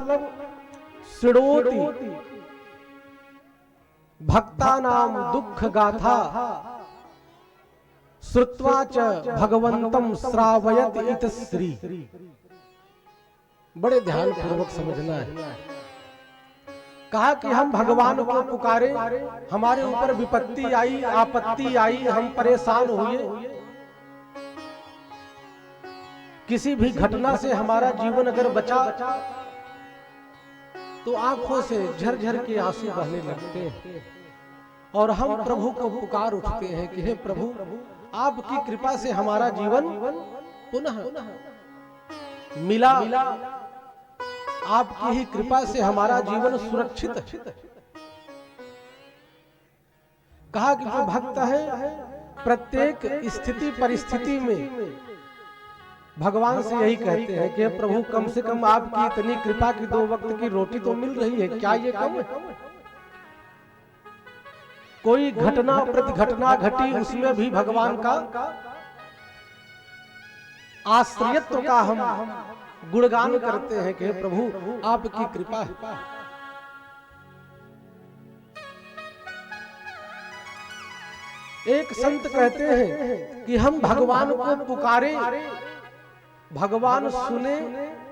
मतलब शृणोति भक्तानां दुख गाथा श्रुत्वा च भगवंतम श्रावयत इतश्री। बड़े ध्यान पूर्वक समझना है। कहा कि हम भगवान को पुकारे, हमारे ऊपर विपत्ति आई, आपत्ति आई, हम परेशान हुए, किसी भी घटना से हमारा जीवन अगर बचा तो आंखों से झरझर के आंसू बहने लगते हैं और हम प्रभु को पुकार उठते हैं कि हे प्रभु, आपकी कृपा से हमारा जीवन पुनः मिला, आपकी ही कृपा से हमारा जीवन सुरक्षित है। कहा कि जो भक्त है प्रत्येक स्थिति परिस्थिति में भगवान से यही कहते हैं कि प्रभु कम से कम आपकी इतनी कृपा की 2 वक्त की रोटी तो मिल रही है, क्या ये कम है? कोई घटना प्रतिघटना घटी, उसमें भी भगवान का आश्रयत्व का हम गुणगान करते हैं कि प्रभु आपकी कृपा है। एक संत कहते हैं कि हम भगवान को पुकारे, भगवान सुने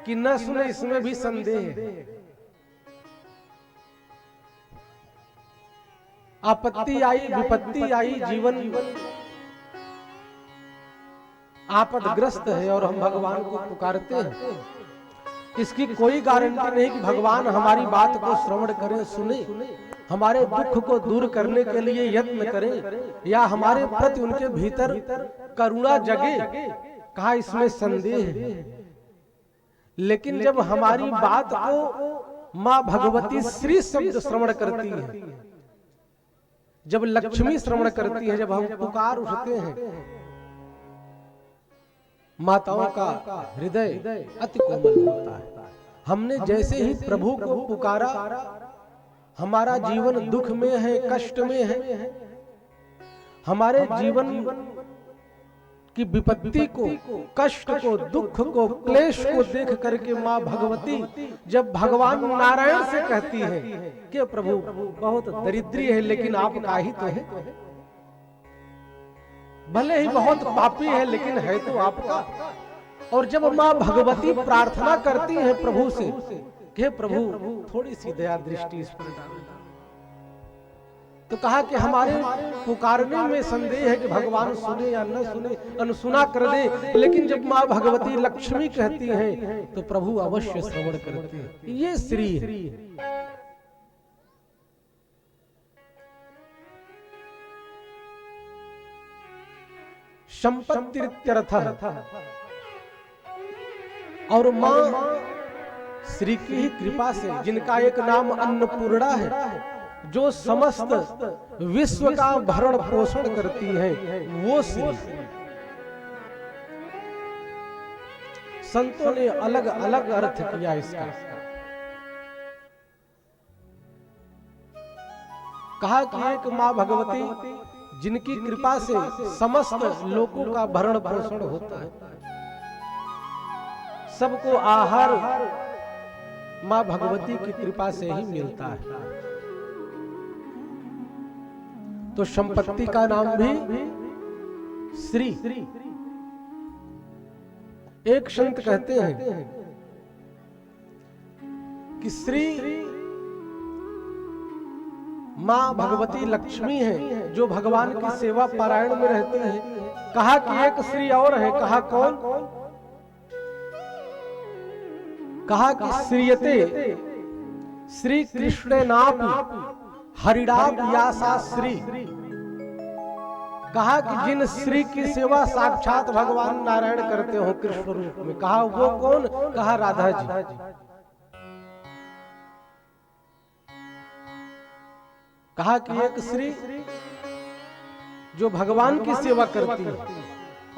कि न सुने इसमें भी संदेह है। आपत्ति आई, विपत्ति आई, जीवन आपदग्रस्त है और हम भगवान को पुकारते हैं, इसकी कोई गारंटी नहीं कि भगवान हमारी बात को श्रवण करें, सुने, हमारे दुख को दूर करने के लिए यत्न करें या हमारे प्रति उनके भीतर करुणा जगे। कहा इसमें संदेह है। लेकिन जब हमारी बात को मां भगवती श्री शब्द श्रवण करती है, जब लक्ष्मी श्रवण करती है, जब हम पुकार उठते हैं, माताओं का हृदय अति कोमल होता है। हमने जैसे ही प्रभु को पुकारा, हमारा जीवन दुख में है, कष्ट में है, हमारे जीवन की विपत्ति को, कष्ट को, दुख को, क्लेश को देख करके मां भगवती जब भगवान नारायण से कहती है कि प्रभु बहुत दरिद्री है लेकिन आपका ही तो है, भले ही बहुत पापी है लेकिन है तो आपका। और जब मां भगवती प्रार्थना करती है प्रभु से कि प्रभु थोड़ी सी दया दृष्टि इस पर डाल, तो कहा कि हमारे पुकारने में संदेह है कि भगवान सुने या न सुने, अनसुना कर दे, लेकिन जब मां भगवती लक्ष्मी कहती हैं तो प्रभु अवश्य श्रवण करते हैं। ये श्री है। संपत्तिर्थ और मां श्री की ही कृपा से, जिनका एक नाम अन्नपूर्णा है, जो समस्त विश्व का भरण पोषण करती है, वो श्री। संतों ने अलग अलग अर्थ किया इसका। कहा कि एक मां भगवती जिनकी कृपा से समस्त लोगों का भरण पोषण होता है, सबको आहार मां भगवती की कृपा से ही मिलता है। तो संपत्ति का नाम भी श्री। एक संत कहते हैं कि श्री मां भगवती लक्ष्मी है जो भगवान की सेवा पारायण में रहती है। कहा कि एक श्री और है। कहा कौन? कहा कि श्रीयते श्री कृष्णेनापि हरिणाप यासा श्री। कहा कि जिन श्री की सेवा साक्षात भगवान नारायण करते हो कृष्ण रूप में। कहा वो कौन? कहा राधा जी। कहा कि एक श्री जो भगवान की सेवा करती है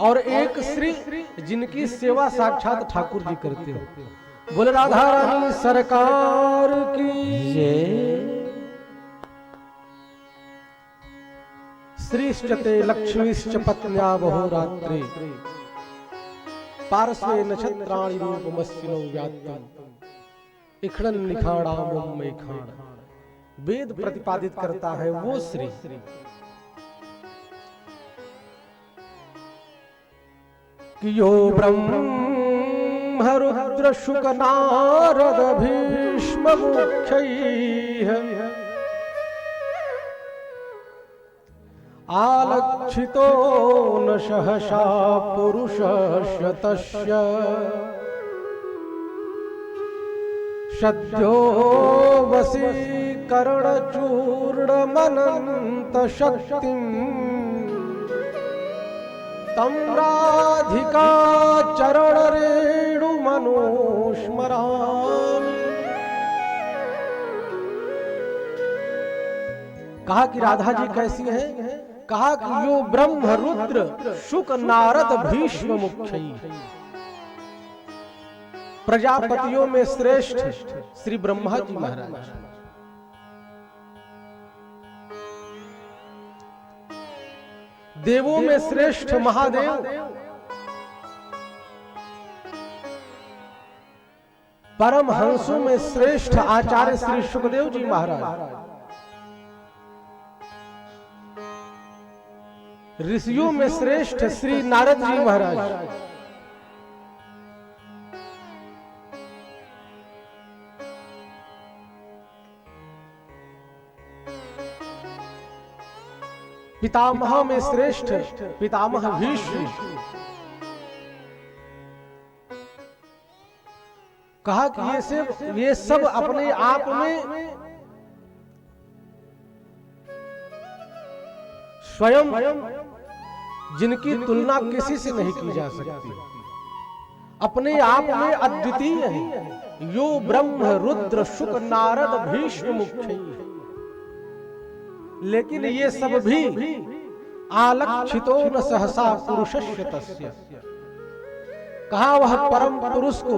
और एक श्री जिनकी सेवा साक्षात ठाकुर जी करते हो। बोले राधा रानी सरकार की जय। श्रीश्चते लक्ष्मीश्च पत्न्या बहुरात्रे पार्श्वे नक्षत्राणि रूपमस्मिनो व्यात्तम् इखड़न निखाड़ा मुम्बई खाड़, वेद प्रतिपादित करता है वो श्री कि यो ब्रह्म रुद्र शुक नारद भीष्म मुख्यैः आलक्षितो न सहसा पुरुषस्य तस्य सद्यो वशीकरण चूर्णमनंत शक्तिं तं राधिका चरण रेणु मनोस्मरामि। कहा कि राधा जी कैसी हैं? कहा कि यो ब्रह्म रुद्र शुक नारद भीष्म मुख्यैः, प्रजापतियों में श्रेष्ठ श्री ब्रह्मा जी महाराज, देवों में श्रेष्ठ महादेव, परमहंसों में श्रेष्ठ आचार्य श्री सुखदेव जी महाराज, ऋषियों में श्रेष्ठ श्री नारद जी महाराज, पितामह में श्रेष्ठ पितामह भीष्म। कहा कि ये सब अपने आप में स्वयं जिनकी तुलना किसी से नहीं की जा सकती, अपने आप में अद्वितीय है। यो ब्रह्म रुद्र शुक नारद भीष्म मुख्यैः, लेकिन ये सब भी आलक्षितो न सहसा पुरुषस्य तस्य, कहा वह परम पुरुष को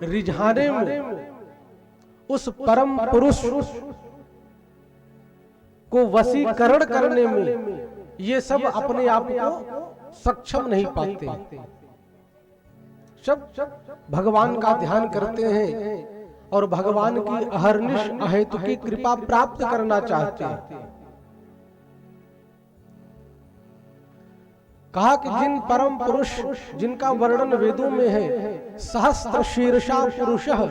रिझाने में, उस परम पुरुष को वशीकरण करने में ये सब अपने आप को सक्षम नहीं पाते। सब भगवान का ध्यान करते हैं और भगवान की अहर्निश अहेतुकी कृपा प्राप्त करना चाहते हैं। कहा कि जिन परम पुरुष जिनका वर्णन वेदों में है, सहस्त्र शीर्षा पुरुषः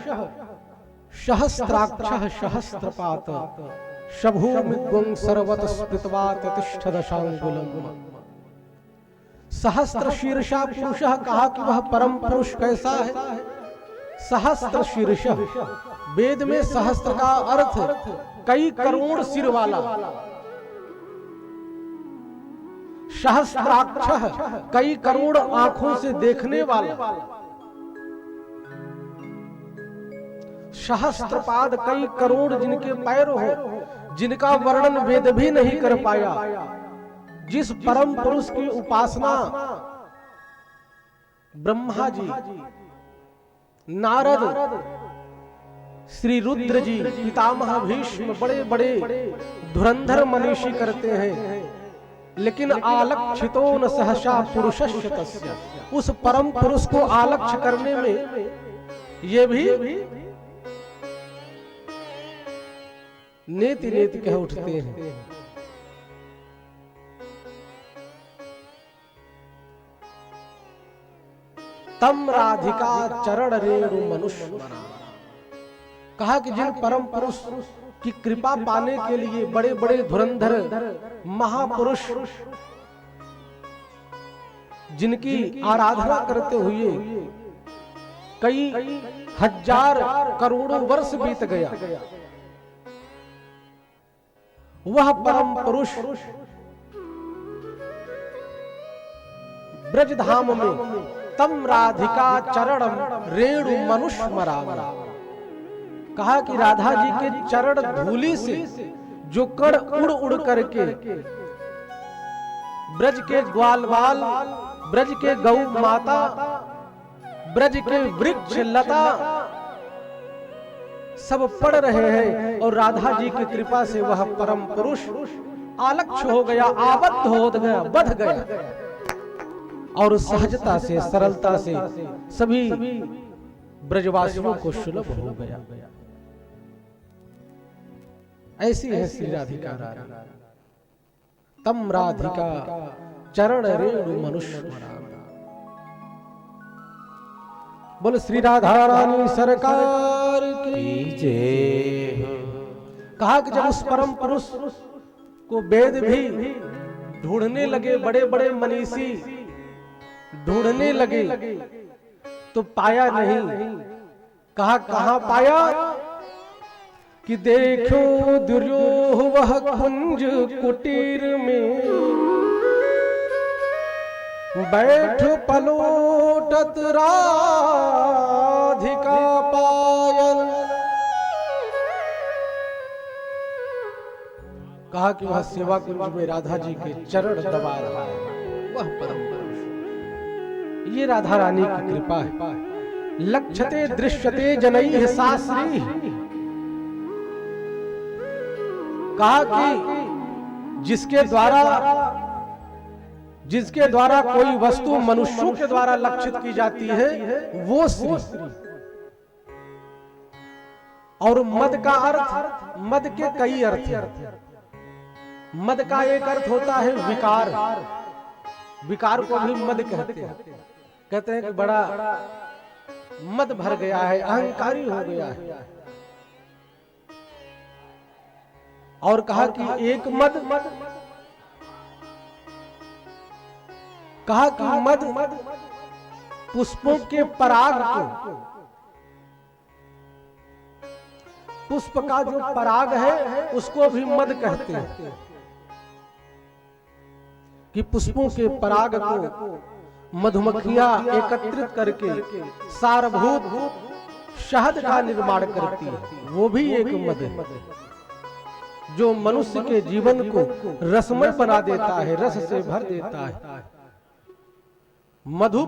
सहस्त्राक्षः सहस्त्रपात शभूमिद्वं सर्वतः स्थित्वा तिष्ठ दशांगुलम्। सहस्त्र शीर्षा पुरुषः, कहा कि वह परम पुरुष कैसा है? सहस्त्र शीर्ष, वेद में सहस्त्र का अर्थ कई करोड़ सिर वाला, सहस्त्राक्ष कई करोड़ आंखों से देखने वाला, सहस्त्रपाद कई करोड़ जिनके पैर हो, जिनका वर्णन वेद भी नहीं कर पाया। जिस परम पुरुष की उपासना ब्रह्मा जी, नारद, श्री रुद्र जी, पितामह भीष्म, बड़े बड़े धुरंधर मनीषी करते हैं, लेकिन आलक्षितो न सहसा पुरुषस्य तस्य, उस परम पुरुष को आलक्ष्य करने में ये भी नेति नेति कह उठते हैं। तम राधिका चरण रेणु मनुष्य, कहा कि जिन परम पुरुष की कृपा पाने के लिए बड़े बड़े धुरंधर महापुरुष जिनकी आराधना करते हुए कई हजार करोड़ों वर्ष बीत गया, वह परम पुरुष ब्रजधाम में तम राधिका चरण रेणु मनुष्य मराम, कहा कि राधा जी के चरण धूलि से जो कण उड़ उड़ करके ब्रज के ग्वालवाल, ब्रज के गौ माता, ब्रज के वृक्ष लता सब पढ़ रहे हैं, और राधा जी की कृपा से वह परम पुरुष आलक्ष्य हो गया, आबद्ध हो गया, बध गया, और सहजता से, सरलता से सभी ब्रजवासियों को सुलभ हो गया। ऐसी है श्री राधिका रानी। तम राधिका चरण रेणु मनुष्य। बोल श्री राधा रानी सरकार की जय। कहा कि जब उस परम पुरुष को वेद भी ढूंढने लगे, बड़े बड़े मनीषी ढूंढने लगे तो पाया नहीं। कहा कहां पाया कि देखो दुर्योह वह कुंज कुटीर में बैठ पलोटत राधिका पायल। कहा कि वह सेवा कुंज में राधा जी के चरण दबा रहा है वह परम पुरुष। ये राधा रानी की कृपा है। लक्ष्यते दृश्यते जनैः शास्त्री। कहा कि जिसके द्वारा कोई वस्तु मनुष्यों के द्वारा लक्षित की जाती है वो श्री। और मद का अर्थ, मद के कई अर्थ हैं। मद का एक अर्थ होता है विकार। विकार को भी मद कहते हैं। कहते हैं कि बड़ा मद भर गया है, अहंकारी हो गया है। और कहा कि एक मद, कहा कि मद पुष्पों के पराग को, पुष्प का जो पराग है उसको भी मद कहते हैं। कि पुष्पों के पराग को मधुमक्खियां एकत्रित करके सारभूत शहद का निर्माण करती है, वो भी एक मद है जो मनुष्य के जीवन को रसमय बना देता है, रस से भर देता है। मधु,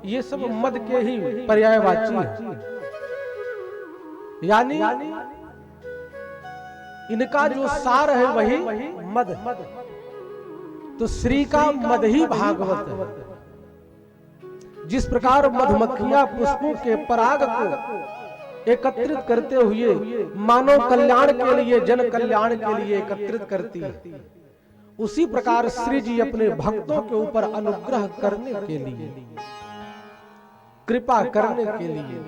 ये सब मद के ही पर्यायवाची है। यानी इनका जो सार है वही मद। तो श्री का मद ही भागवत है। जिस प्रकार मधुमक्खियां पुष्पों के पराग को एकत्रित करते हुए मानव कल्याण के लिए, जन कल्याण के लिए एकत्रित करती है, उसी प्रकार श्री जी अपने भक्तों के ऊपर अनुग्रह करने के लिए, कृपा करने के लिए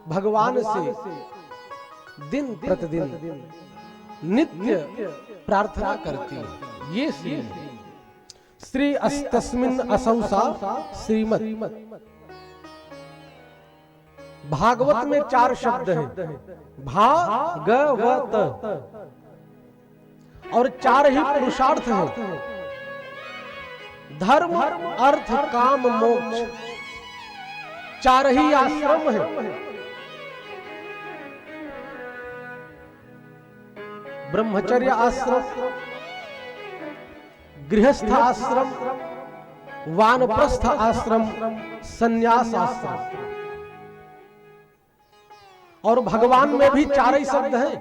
भगवान से दिन प्रतिदिन नित्य प्रार्थना करती है। ये श्री तस्मिन् असौसा श्रीमत। भागवत में 4 शब्द हैं, भागवत, और 4 ही पुरुषार्थ हैं, धर्म अर्थ काम मोक्ष। 4 ही आश्रम हैं। ब्रह्मचर्य आश्रम, गृहस्थ आश्रम, वानप्रस्थ आश्रम, संन्यास आश्रम। और भगवान में भी 4 ही शब्द हैं।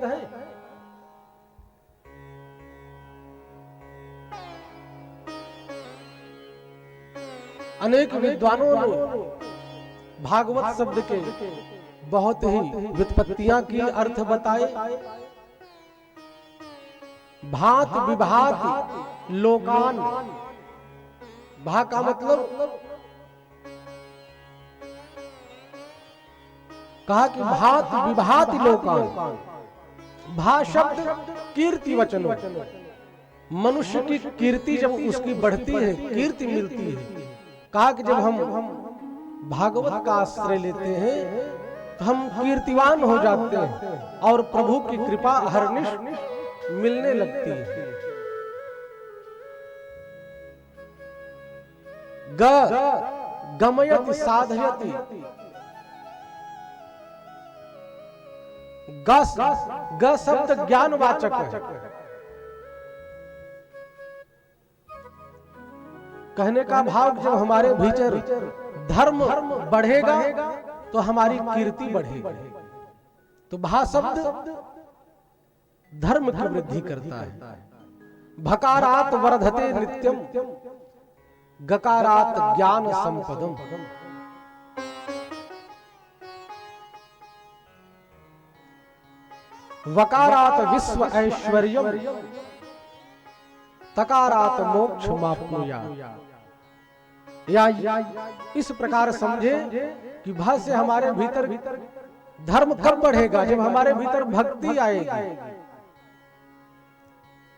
अनेक विद्वानों ने भागवत शब्द के बहुत ही व्युत्पत्तियां की, अर्थ बताए। भात विभात लोकान। भा का मतलब, कहा कि भात विभात लोकान। भा शब्द कीर्ति वचनों। मनुष्य की कीर्ति जब उसकी बढ़ती है, कीर्ति मिलती है। कहा कि जब हम भागवत का आश्रय लेते हैं तो हम कीर्तिवान हो जाते हैं और प्रभु की कृपा हरनिश मिलने लगती है। गमयति साधयति। ग शब्द ज्ञानवाचक है। कहने का भाव, जब हमारे भीतर धर्म बढ़ेगा तो हमारी कीर्ति बढ़ेगी। तो भा शब्द धर्म की वृद्धि करता है। भकारात वर्धते नित्यम, गकारात ज्ञान संपदम। वकारात विश्व ऐश्वर्यम तकारात मोक्ष माप्नुयात्। या इस प्रकार समझे कि भाव से हमारे भीतर धर्म कब बढ़ेगा, जब हमारे भीतर भक्ति आएगी,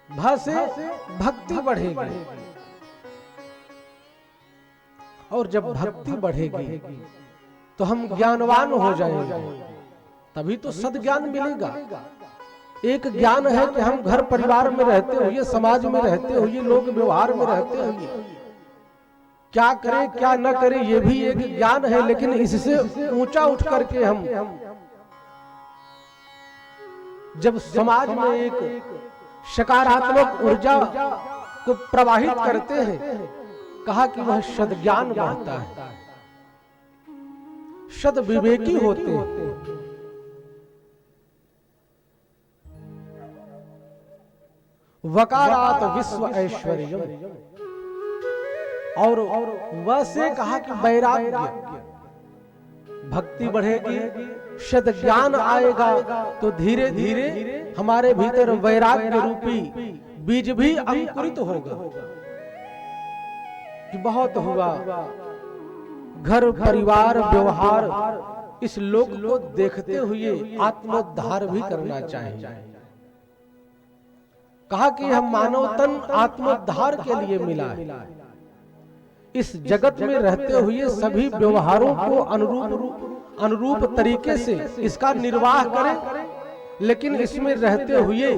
भाव से भक्ति बढ़ेगी, और जब भक्ति बढ़ेगी तो हम ज्ञानवान हो जाएंगे, तभी तो सद्ज्ञान मिलेगा। एक ज्ञान है कि हम घर परिवार में रहते हुए, समाज में रहते हुए, लोग व्यवहार में रहते हुए क्या करें क्या न करें, ये भी एक ज्ञान है। लेकिन इससे ऊंचा उठ करके हम जब समाज में एक सकारात्मक ऊर्जा को प्रवाहित करते हैं, कहा कि वह सद्ज्ञान बढ़ता है, सद विवेकी होते हैं। वकारात विश्व ऐश्वर्यम, और वैसे कहा कि वैराग्य, भक्ति बढ़ेगी, सद ज्ञान आएगा, तो धीरे धीरे हमारे भीतर वैराग्य रूपी बीज भी अंकुरित होगा। कि बहुत हुआ, घर परिवार व्यवहार इस लोक को देखते हुए आत्मोद्धार भी करना चाहिए। कहा कि हम मानव तन आत्मोद्धार के लिए मिला है। इस जगत में रहते हुए सभी व्यवहारों को अनुरूप तरीके से इसका निर्वाह करें, लेकिन इसमें रहते हुए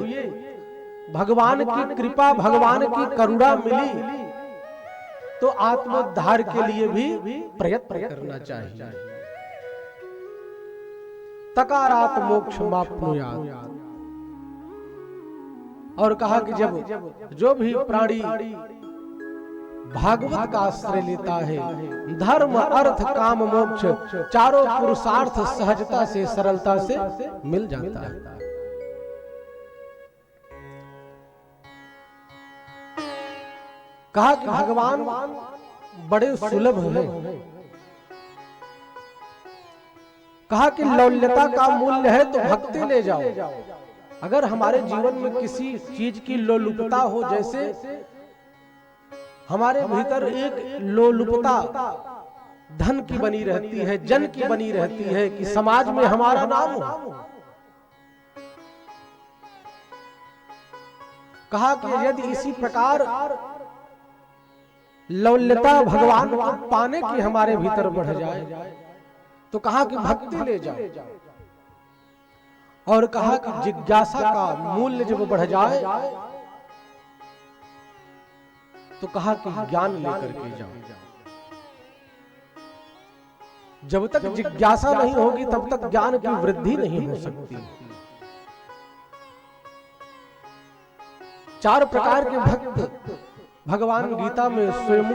भगवान की कृपा, भगवान की करुणा मिली तो आत्मोद्धार के लिए भी प्रयत्न करना चाहिए। तकारात मोक्ष माप्नुयात्। और कहा कि जब जो भी प्राणी भागवत का आश्रय लेता है, धर्म अर्थ काम मोक्ष चारों पुरुषार्थ सहजता से सरलता से मिल जाता है। कहा कि भगवान बड़े सुलभ हैं। कहा कि लौल्यता का मूल्य है तो भक्ति ले जाओ। अगर हमारे जीवन में किसी चीज की लोलुपता हो, जैसे हमारे भीतर एक लोलुपता धन की बनी रहती है, जन की बनी रहती है, कि समाज में हमारा नाम हो। कहा कि यदि इसी प्रकार लौल्यता भगवान को पाने की हमारे भीतर बढ़ जाए, तो कहा कि भक्ति ले जाओ। और कहा कि जिज्ञासा का मूल्य जब बढ़ जाए, तो कहा कि ज्ञान लेकर के जाओ। जब तक जिज्ञासा नहीं होगी तब तक ज्ञान की वृद्धि नहीं हो सकती। चार प्रकार के भक्त भगवान गीता में स्वयं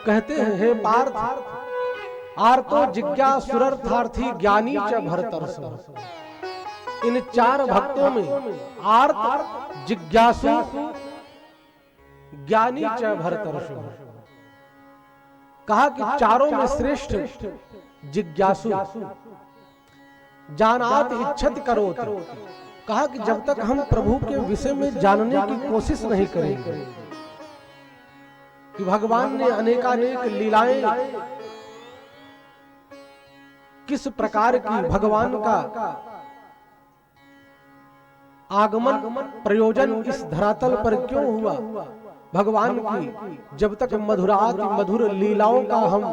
कहते हैं, हे पार्थ, आर्तो जिज्ञासुरर्थार्थी ज्ञानी च भरतर्षभ। इन चार भक्तों में आर्त, जिज्ञासु, ज्ञानी च भरतर्षभ। कहा कि चारों में श्रेष्ठ जिज्ञासु, जानात इच्छत करोत। कहा कि जब तक हम प्रभु के विषय में जानने की कोशिश नहीं करेंगे कि भगवान ने अनेकानेक लीलाएं किस प्रकार की, भगवान का आगमन प्रयोजन इस धरातल पर क्यों हुआ, भगवान की जब तक मधुराति मधुर लीलाओं का हम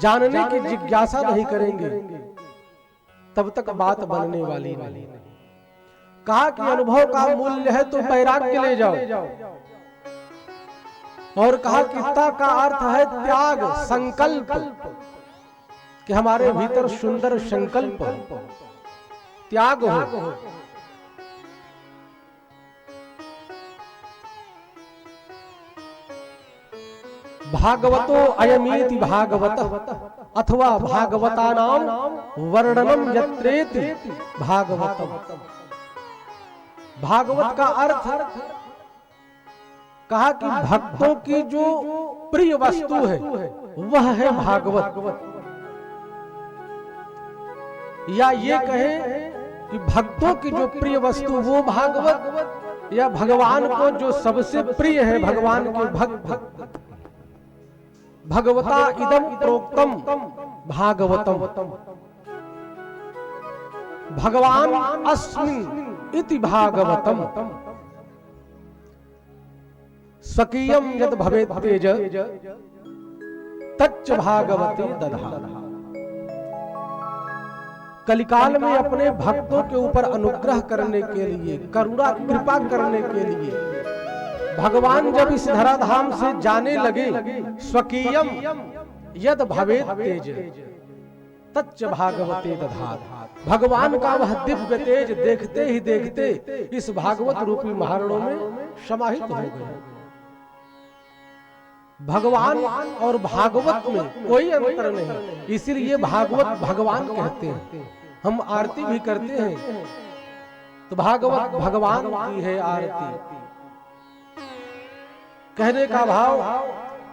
जानने की जिज्ञासा नहीं करेंगे, तब तक बात बनने वाली नहीं। कहा कि अनुभव का मूल्य है तो वैराग्य ले जाओ। और कहा कि ता का अर्थ है त्याग, संकल्प, कि हमारे भीतर सुंदर संकल्प त्याग हो। भागवतो अयमीति भागवत अथवा भागवतानां वर्णनम यत्रेति भागवतम। भागवत का अर्थ कहा कि भक्तों की जो प्रिय वस्तु है वह है भागवत। या ये कहें कि भक्तों की जो प्रिय वस्तु वो भागवत, या भगवान को जो सबसे प्रिय है भगवान के भक्त, भगवता इदम प्रोक्तम भागवतम, भगवान अस्मिन् इति भागवतम, स्वकीयम यद भवेत् तेज तच्च भागवते दधाना। कलिकाल में अपने भक्तों के ऊपर अनुग्रह करने के लिए, करुणा कृपा करने के लिए भगवान जब इस धराधाम से जाने लगे, स्वकीयम यद भवेत् तेज तच्च भागवते दधाना, भगवान का वह दिव्य तेज देखते ही देखते इस भागवत रूपी महारणों में समाहित हो गए। भगवान और भागवत में कोई अंतर नहीं, इसीलिए भागवत भगवान कहते हैं। हम आरती भी करते हैं तो भागवत भगवान की है आरती। कहने का भाव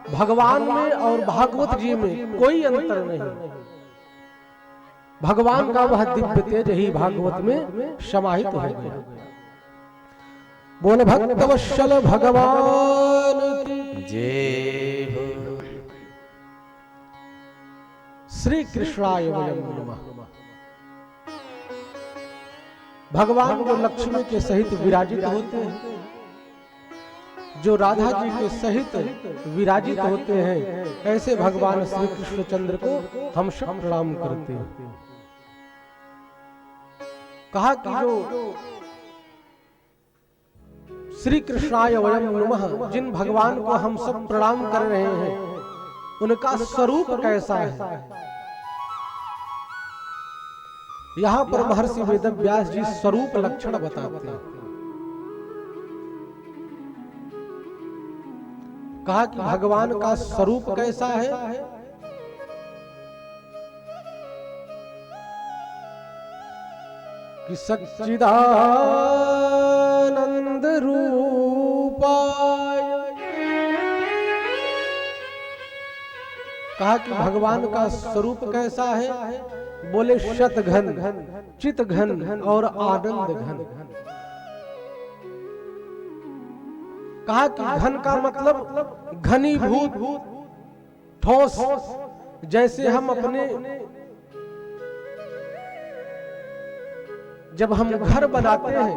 भगवान में और भागवत जी में कोई अंतर नहीं, भगवान का वह दिव्य तेज ही भागवत में समाहित हो गया। बोल भक्तवत्सल भगवान की जय हो। श्री कृष्णाय वयं नमः। भगवान जो लक्ष्मी के सहित विराजित होते हैं, जो राधा जी के सहित विराजित होते हैं, ऐसे भगवान श्री कृष्णचंद्र को हम सब प्रणाम करते हैं। कहा कि जो श्री कृष्णाय वयं नमः, जिन भगवान को हम सब प्रणाम कर रहे हैं, उनका स्वरूप कैसा है। यहां पर महर्षि वेदव्यास जी स्वरूप लक्षण बताते हैं। कहा कि भगवान का स्वरूप कैसा है। कि सच्चिदानंद रूपाय, कहा कि भगवान का स्वरूप कैसा है। बोले शतघन, चितघन और आनंद घन। कहा कि घन का मतलब घनीभूत, ठोस। जैसे हम अपने जब हम घर बनाते हैं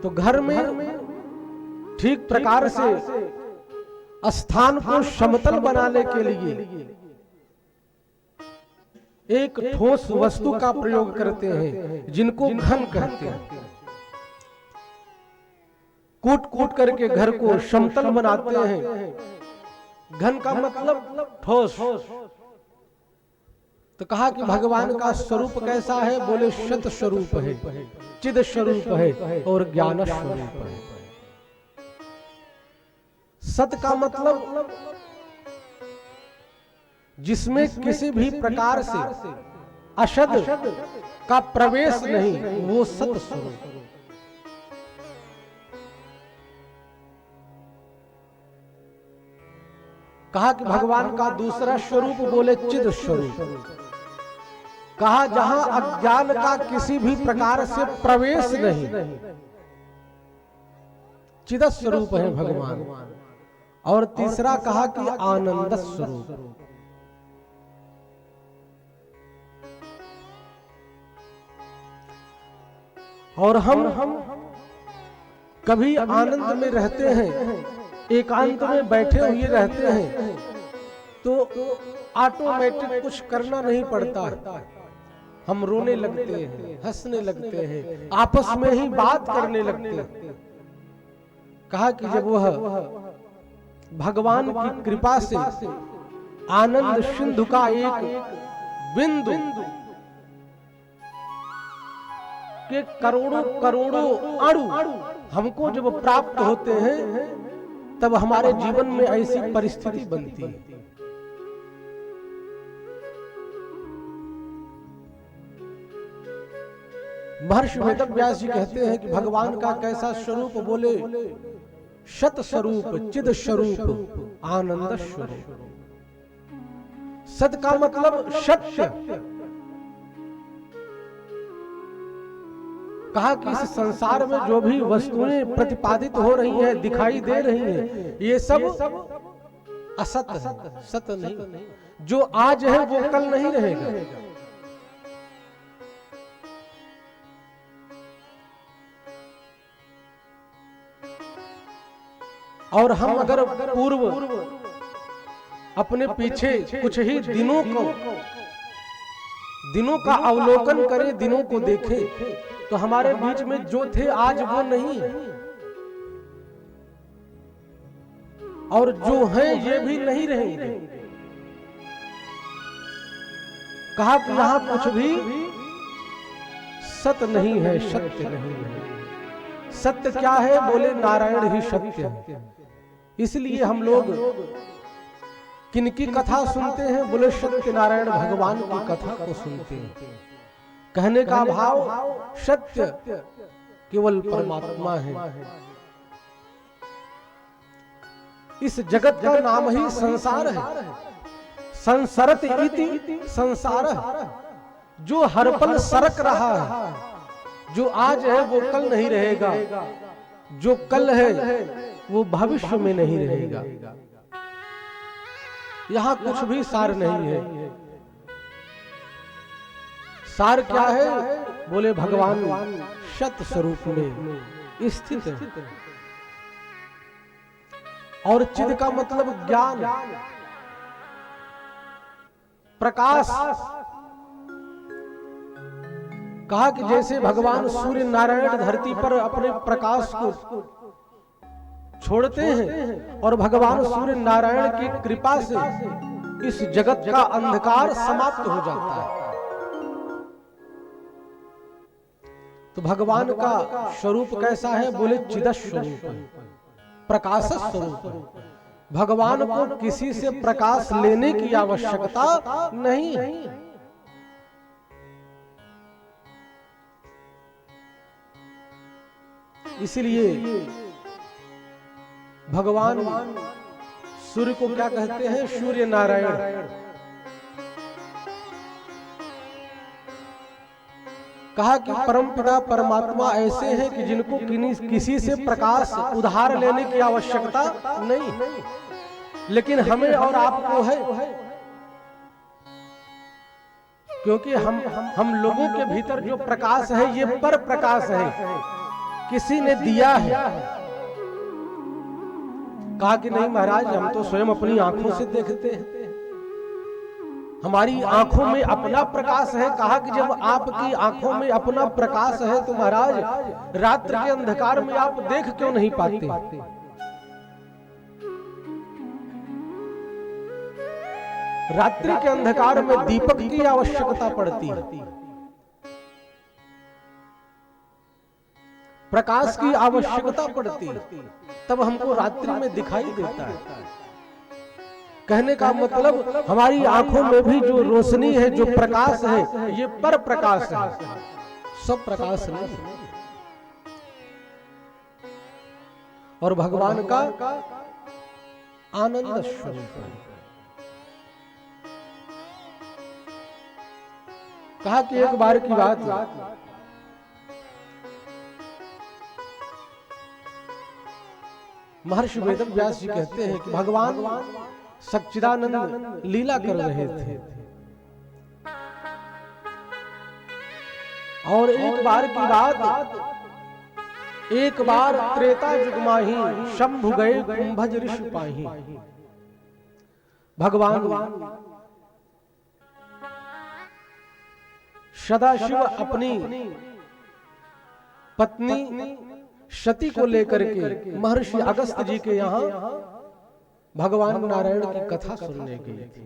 तो घर में ठीक प्रकार से स्थान को समतल बनाने के लिए एक ठोस वस्तु का प्रयोग करते हैं, जिनको घन कहते हैं। कूट कूट करके घर को समतल बनाते हैं। घन का मतलब ठोस। तो कहा कि भगवान का स्वरूप कैसा है। बोले शत स्वरूप है, चिद स्वरूप है और ज्ञान स्वरूप है। सत का मतलब जिसमें किसी भी प्रकार से अशद का प्रवेश नहीं, वो सत स्वरूप। कहा कि भगवान का दूसरा स्वरूप बोले चिद स्वरूप। कहा जहां अज्ञान का किसी भी प्रकार से प्रवेश नहीं, चिद स्वरूप है भगवान। और तीसरा कहा कि आनंद स्वरूप। और हम कभी आनंद में रहते हैं, एकांत में बैठे हुए रहते हैं, तो ऑटोमेटिक कुछ करना नहीं पड़ता। हम रोने लगते हैं, हंसने लगते हैं, आपस में ही बात करने लगते हैं। कहा कि जब वह भगवान की कृपा से आनंद सिंधु का एक बिंदु के करोड़ों करोड़ों अणु हमको जब प्राप्त होते हैं, तब हमारे जीवन में ऐसी परिस्थिति बनती है। महर्षि वेदव्यास जी कहते हैं कि भगवान का कैसा स्वरूप। बोले शत स्वरूप, चिद स्वरूप, आनंद स्वरूप। सत का मतलब सत्य, कहा कि इस संसार में जो भी वस्तुएं प्रतिपादित हो रही हैं, दिखाई दे रही हैं, ये सब असत है, सत्य नहीं। जो आज है वो कल नहीं रहेगा। और हम अगर पूर्व अपने पीछे कुछ ही दिनों का अवलोकन करें, दिनों को देखें, तो हमारे बीच में जो थे आज वो नहीं, और जो हैं ये भी नहीं रहेंगे। कहा कि यहां कुछ भी सत्य नहीं है, सत्य नहीं है। सत्य क्या है? बोले नारायण ही सत्य है। इसलिए हम लोग किनकी कथा सुनते हैं? बोले सत्यनारायण भगवान की कथा को सुनते हैं। कहने का भाव सत्य केवल परमात्मा है। इस जगत का नाम ही संसार है। संसरत इति संसार, जो हर पल सरक रहा है। जो आज है वो कल नहीं रहेगा, जो कल है वो भविष्य में नहीं रहेगा। यहां कुछ भी सार नहीं है। सार क्या है? बोले भगवान सत स्वरूप में स्थित है। और चिद का मतलब ज्ञान, प्रकाश। कहा कि जैसे भगवान सूर्य नारायण धरती पर अपने प्रकाश को छोड़ते हैं और भगवान सूर्य नारायण की कृपा से इस जगत का अंधकार समाप्त हो जाता है। तो भगवान का स्वरूप कैसा है? बोले चिद स्वरूप है, प्रकाश स्वरूप है। भगवान को किसी से प्रकाश लेने की आवश्यकता नहीं है। इसलिए भगवान सूर्य को क्या कहते हैं? सूर्य नारायण। कहा कि परमपिता परमात्मा ऐसे हैं कि जिनको किसी से प्रकाश उधार लेने की आवश्यकता नहीं, लेकिन हमें और आपको है। क्योंकि हम लोगों के भीतर जो प्रकाश है ये पर प्रकाश है, किसी ने दिया है। कहा कि नहीं महाराज, हम तो स्वयं अपनी आंखों से देखते हैं, हमारी आंखों में अपना प्रकाश है। कहा कि जब आपकी आंखों में अपना प्रकाश है तो महाराज रात्रि के अंधकार में आप देख क्यों नहीं पाते? रात्रि के अंधकार में दीपक की आवश्यकता पड़ती है, प्रकाश की आवश्यकता पड़ती है, तब हमको रात्रि में दिखाई देता है। कहने का मतलब हमारी आंखों में भी जो रोशनी है, जो प्रकाश है, ये पर प्रकाश है, सब प्रकाश नहीं। और भगवान का आनंद स्वरूप है। कहा कि एक बार की बात, महर्षि वेदव्यास जी कहते हैं कि भगवान सच्चिदानंद लीला कर रहे थे, और एक बार की बात, एक बार त्रेता युग माही शंभु गए कुंभज ऋषि पाही। भगवान सदाशिव अपनी पत्नी सती को लेकर के महर्षि अगस्त्य जी के यहाँ भगवान नारायण की कथा सुनने गए थे।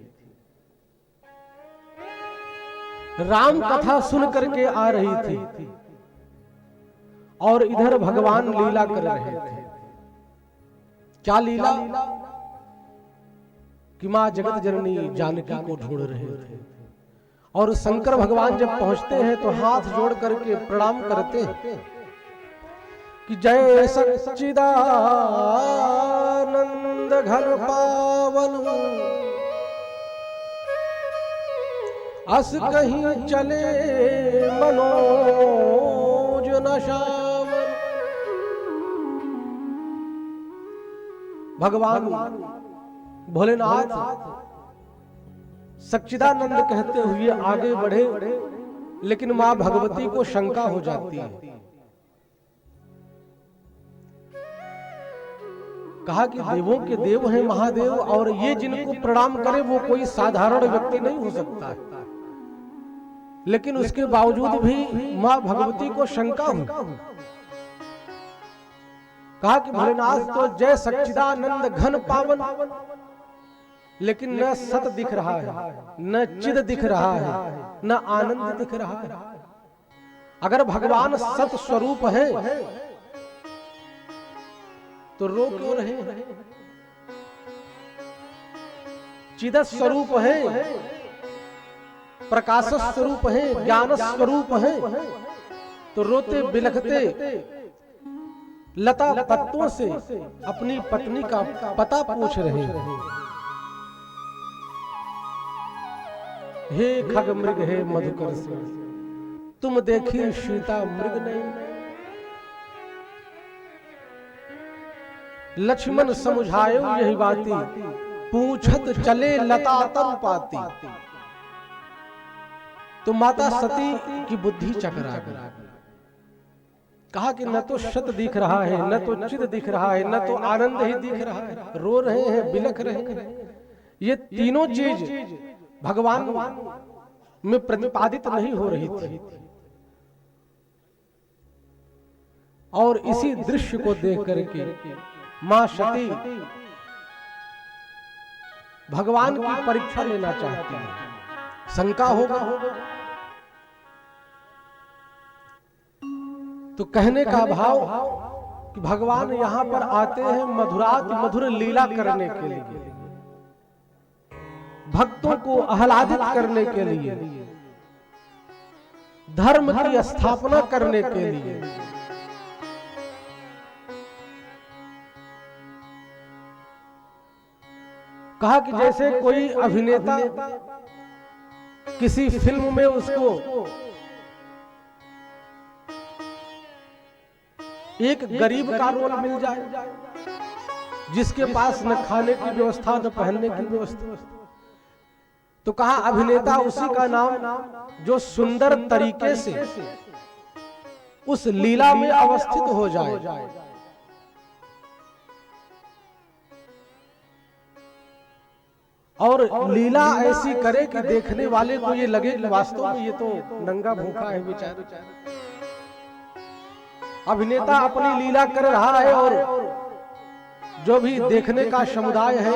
राम कथा सुन करके आ रही थी और इधर भगवान लीला कर रहे थे। क्या लीला? कि मां जगत जननी जानकी को ढूंढ रहे थे, और शंकर भगवान जब पहुंचते हैं तो हाथ जोड़ करके प्रणाम करते हैं कि जय सच्चिदानंद घन पावन, अस कहीं चले मनोज जो नशावर। भगवान भोलेनाथ सच्चिदानंद कहते हुए आगे बढ़े, लेकिन मां भगवती को शंका हो जाती है। कहा कि देवों के देव हैं महादेव, और ये जिनको प्रणाम करे वो कोई साधारण व्यक्ति नहीं हो सकता है। लेकिन उसके बावजूद भी मां भगवती को शंका हुई। कहा कि भोलेनाथ तो जय सच्चिदानंद घन पावन, लेकिन न सत दिख रहा है, न चिद दिख रहा है, न आनंद दिख रहा है। अगर भगवान सत स्वरूप है तो रो क्यों रहे हैं? चिद स्वरूप है, प्रकाश स्वरूप है, ज्ञान स्वरूप है, तो रोते बिलखते लता पत्तों से अपनी पत्नी का पता पूछ रहे हैं। हे खग मृग हे मधुकर से, तुम देखी सीता मृग नहीं। लक्ष्मण समझायो यही बाती, पूछत चले लता तरु पाती। तो माता सती की बुद्धि चकरा गई। कहा कि न तो सत दिख रहा है, न तो चिद दिख रहा है, न तो आनंद ही दिख रहा है। रो रहे हैं, बिलख रहे हैं। ये तीनों चीज भगवान में प्रतिपादित नहीं हो रही थी। और इसी दृश्य को देख करके मां सती भगवान की परीक्षा लेना चाहती है। शंका होगा तो कहने का भाव कि भगवान यहां पर आते हैं मधुराति मधुर लीला करने के लिए, भक्तों को आह्लादित करने के लिए, धर्म की स्थापना करने के लिए। कहा कि जैसे कोई अभिनेता किसी फिल्म में उसको एक गरीब का रोल मिल जाए, जिसके पास न खाने की व्यवस्था न पहनने की व्यवस्था, तो कहा अभिनेता उसी का नाम जो सुंदर तरीके से उस लीला में अवस्थित हो जाए। और लीला ऐसी करे कि देखने वाले को ये लगे कि वास्तव में ये तो नंगा भूखा है बेचारा। अभिनेता अपनी लीला कर रहा है और जो भी देखने का समुदाय है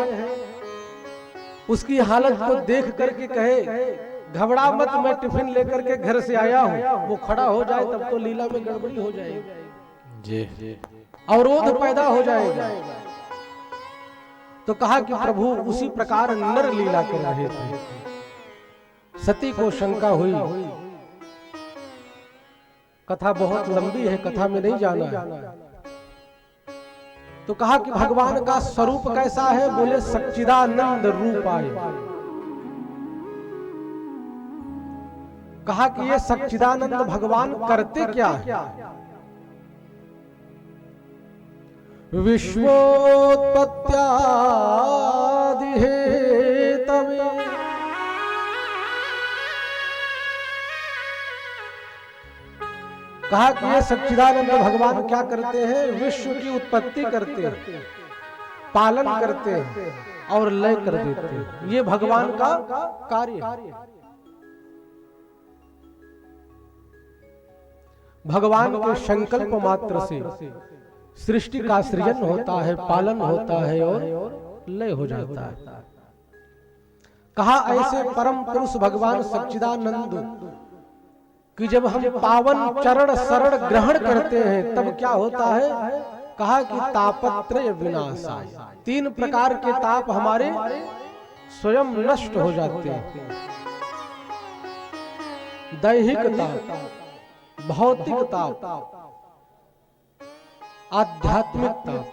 उसकी हालत को देख करके कहे घबरा मत, मैं टिफिन लेकर के घर से आया हूं, वो खड़ा हो जाए तब तो लीला में गड़बड़ी हो जाएगी, अवरोध पैदा हो जाएगा। तो कहा कि प्रभु उसी प्रकार नर लीला कर रहे थे। सती को शंका हुई। कथा बहुत लंबी है, कथा में नहीं जाना है। तो कहा कि भगवान का स्वरूप कैसा है? बोले सच्चिदानंद रूप आए। कहा कि ये सच्चिदानंद भगवान करते क्या है? विश्वोत्पत्त्यादि हेतवे कहा कि ये सच्चिदानंद भगवान क्या करते हैं? विश्व की उत्पत्ति करते हैं, पालन करते हैं और लय कर देते हैं। ये भगवान का कार्य है। भगवान के संकल्प मात्र से सृष्टि का सृजन होता है, पालन होता है और लय हो जाता है। कहा ऐसे परम पुरुष भगवान सच्चिदानंद कि जब हम पावन चरण शरण ग्रहण करते हैं तब क्या होता है? कहा कि तापत्रय विनाशाय, 3 प्रकार के ताप हमारे स्वयं नष्ट हो जाते हैं। दैहिक ताप, भौतिक ताप, आध्यात्मिक ताप।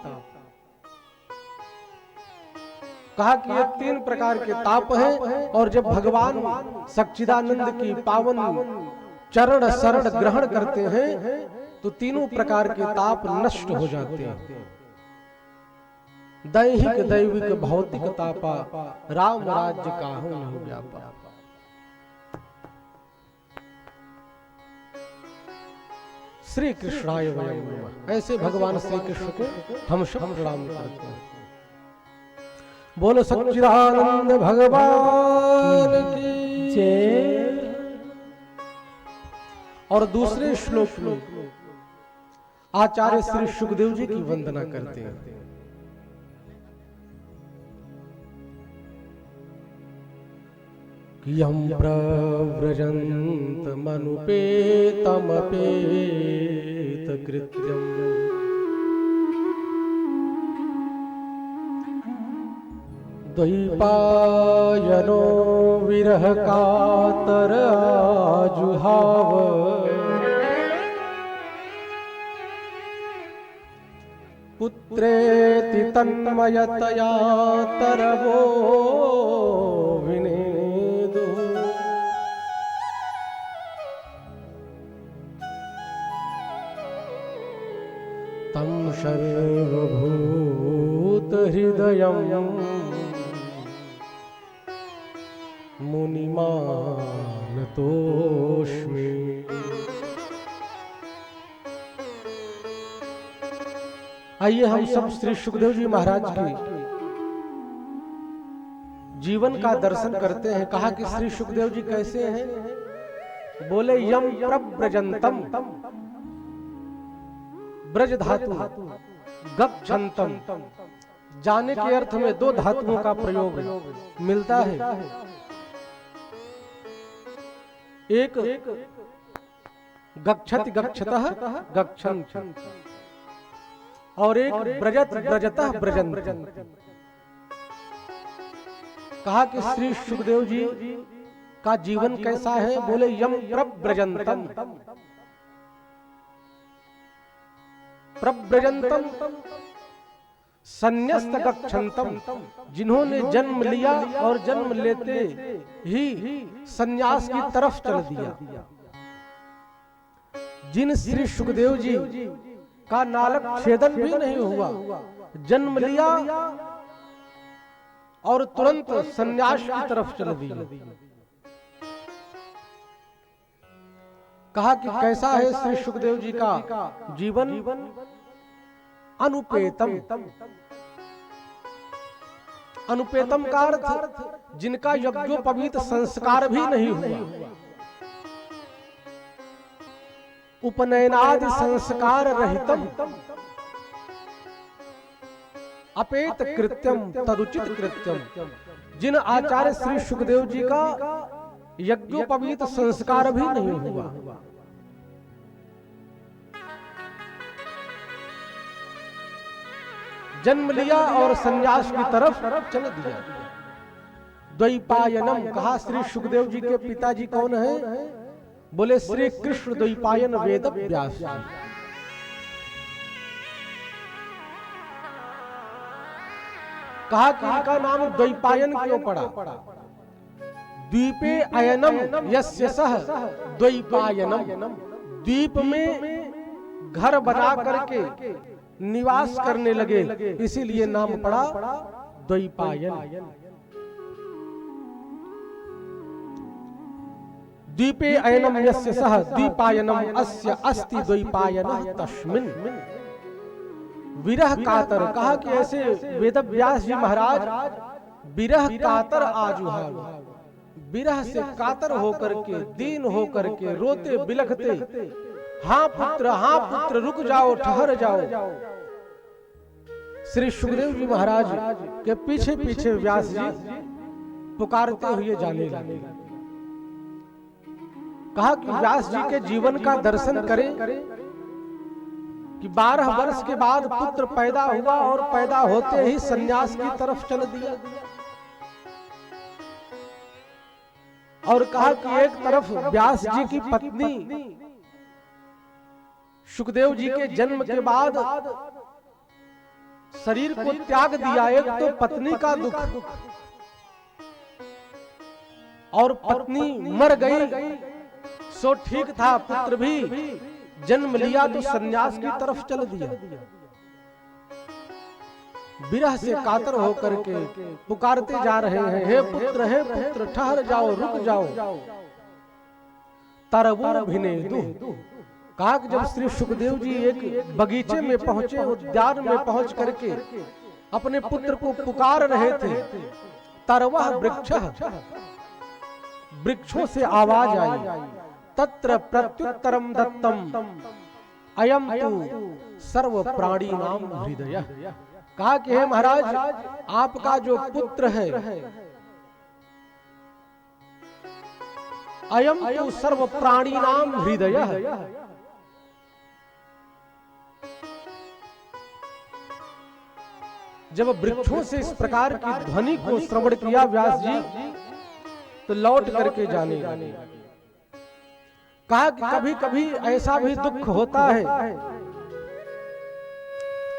कहा कि ये 3 प्रकार के ताप हैं और जब भगवान सच्चिदानंद की पावन चरण शरण ग्रहण करते हैं तो तीनों प्रकार के ताप नष्ट हो जाते हैं। दैहिक दैविक भौतिक तापा, राम राज्य काहू नहीं व्यापा। श्री कृष्णाय वयं नमः। ऐसे भगवान श्री कृष्ण को हम सब प्रणाम करते हैं। बोलो सच्चिदानंद भगवान की जय। और दूसरे श्लोक में आचार्य श्री सुखदेव जी की वंदना करते हैं। यं प्रव्रजन्त मनुपेतमपेत कृत्यम् द्वैपायनो विरह कातर आजुहाव पुत्रेति तन्मयतया तरवो विनेदु। तं सर्वभूत हृदयं मुनिमानतोऽस्मि। आइए हम सब श्री सुखदेव जी महाराज की जीवन का दर्शन करते हैं। कहा कि श्री सुखदेव जी कैसे हैं? बोले यम प्रव्रजंतम, ब्रज धातु गच्छन्तम, जाने के अर्थ में दो धातुओं का प्रयोग मिलता है। एक गच्छति गच्छतः गच्छन्ति, और एक ब्रजत ब्रजतः ब्रजन्ति। कहा कि श्री सुखदेव जी का जीवन कैसा है? बोले यम प्रव्रजंतम, प्रव्रजंतम संन्यस्त गच्छन्तम, जिन्होंने जन्म लिया और जन्म लेते ही संन्यास की तरफ चल दिया। जिन श्री सुखदेव जी का नालक छेदन भी नहीं हुआ, जन्म लिया और तुरंत संन्यास की तरफ चल दिया। कहा कि कैसा है श्री सुखदेव जी का जीवन? अनुपेतम, अनुपेतम का अर्थ जिनका यज्ञोपवीत संस्कार भी नहीं हुआ, उपनयनादि संस्कार रहितम, अपेत कृत्यम तदुचित कृत्यम। जिन आचार्य श्री सुखदेव जी का यज्ञोपवीत संस्कार भी नहीं हुआ, जन्म लिया और संन्यास की तरफ चल दिया। द्वैपायनम, कहा श्री सुखदेव जी के पिताजी कौन है? बोले श्री कृष्ण द्वैपायन वेद व्यास जी। कहा कि इनका नाम द्वैपायन क्यों पड़ा? द्वीपे अयनम यस्य सह द्वैपायनम, द्वीप में घर बना करके निवास करने लगे, इसीलिए नाम पड़ा द्वैपायन। द्वीपे अयनम यस्य सह द्वैपायनम अस्य अस्ति द्वैपायनः तस्मिन्। विरह कातर, कहा कि ऐसे वेदव्यास जी महाराज विरह कातर आजुहाव, विरह से कातर होकर के, दीन होकर के रोते बिलखते, हाँ पुत्र रुक जाओ, ठहर जाओ। श्री सुखदेव जी महाराज के पीछे पीछे व्यास जी पुकारते हुए जाने लगे। कहा कि व्यास जी के जीवन का दर्शन करें कि 12 वर्ष के बाद पुत्र पैदा हुआ और पैदा होते ही संन्यास की तरफ चल दिया। और कहा कि एक तरफ व्यास जी की पत्नी सुखदेव जी के जन्म के बाद शरीर को त्याग दिया, एक तो पत्नी का दुख, और पत्नी मर गई सो ठीक था, पुत्र भी जन्म लिया तो सन्यास की तरफ चल दिया। विरह से कातर होकर के पुकारते जा रहे हैं, हे पुत्र ठहर जाओ, रुक जाओ। तरबूर भिने दुह। कहा कि जब श्री सुखदेव जी एक बगीचे में पहुंचे, उद्यान में पहुंच करके अपने पुत्र को पुकार रहे थे, तरवह वृक्षः, वृक्षों से आवाज आई, तत्र प्रत्युत्तरम दत्तम अयम तु सर्व प्राणी नाम हृदय। कहा कि हे महाराज, आपका जो पुत्र है, अयम तु सर्व प्राणी नाम हृदय। जब वृक्षों से इस प्रकार की ध्वनि को श्रवण किया व्यास जी, तो लौट करके जाने लगे। कहा कि कभी कभी ऐसा भी दुख होता है।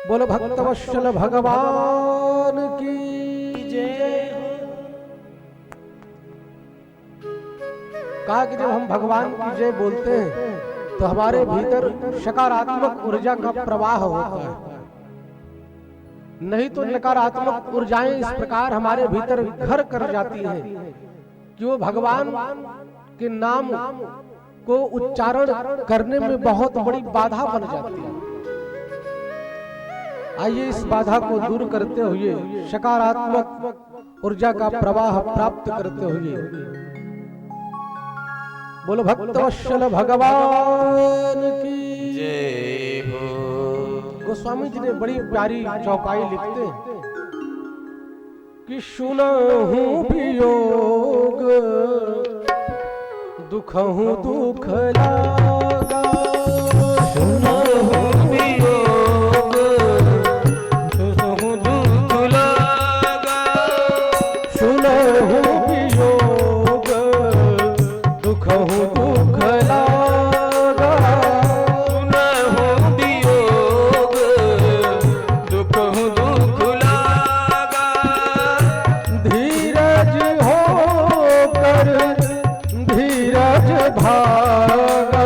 बोलो भक्तवत्सल भगवान की जय। कहा कि जब हम भगवान की जय बोलते हैं तो हमारे भीतर सकारात्मक ऊर्जा का प्रवाह होता है, नहीं तो नकारात्मक ऊर्जाएं इस प्रकार हमारे भीतर घर कर जाती हैं कि वो भगवान के नाम को उच्चारण करने में बहुत बड़ी बाधा बन जाती है। आइए इस बाधा को दूर करते हुए, सकारात्मक ऊर्जा का प्रवाह प्राप्त करते हुए, बोलो भक्तवत्सल भगवान की जय हो। गोस्वामी जी ने बड़ी प्यारी चौपाई लिखते हैं कि सुनहु वियोग दुखहु दुख लागा, सुनहु वियोग दुखहु दुख लागा, सुनहु वियोग दुखहु दुख लागा, सुनहु वियोग दुखहु दुख लागा, धीरज होकर धीरज भागा,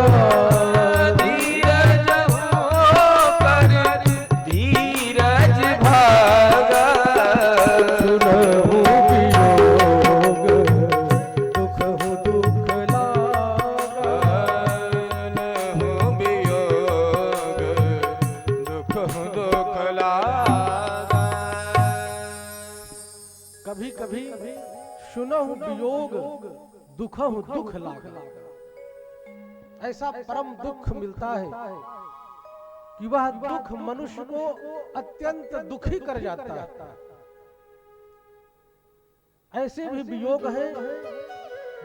धीरज होकर धीरज भागा, सुनहु वियोग दुखहु दुख लागा। सुनहु वियोग दुखहु दुख लागा। कभी कभी सुनहु वियोग दुखहु दुख लागा। ऐसा परम दुख मिलता है कि वह दुख मनुष्य को अत्यंत दुखी कर जाता है। ऐसे भी वियोग हैं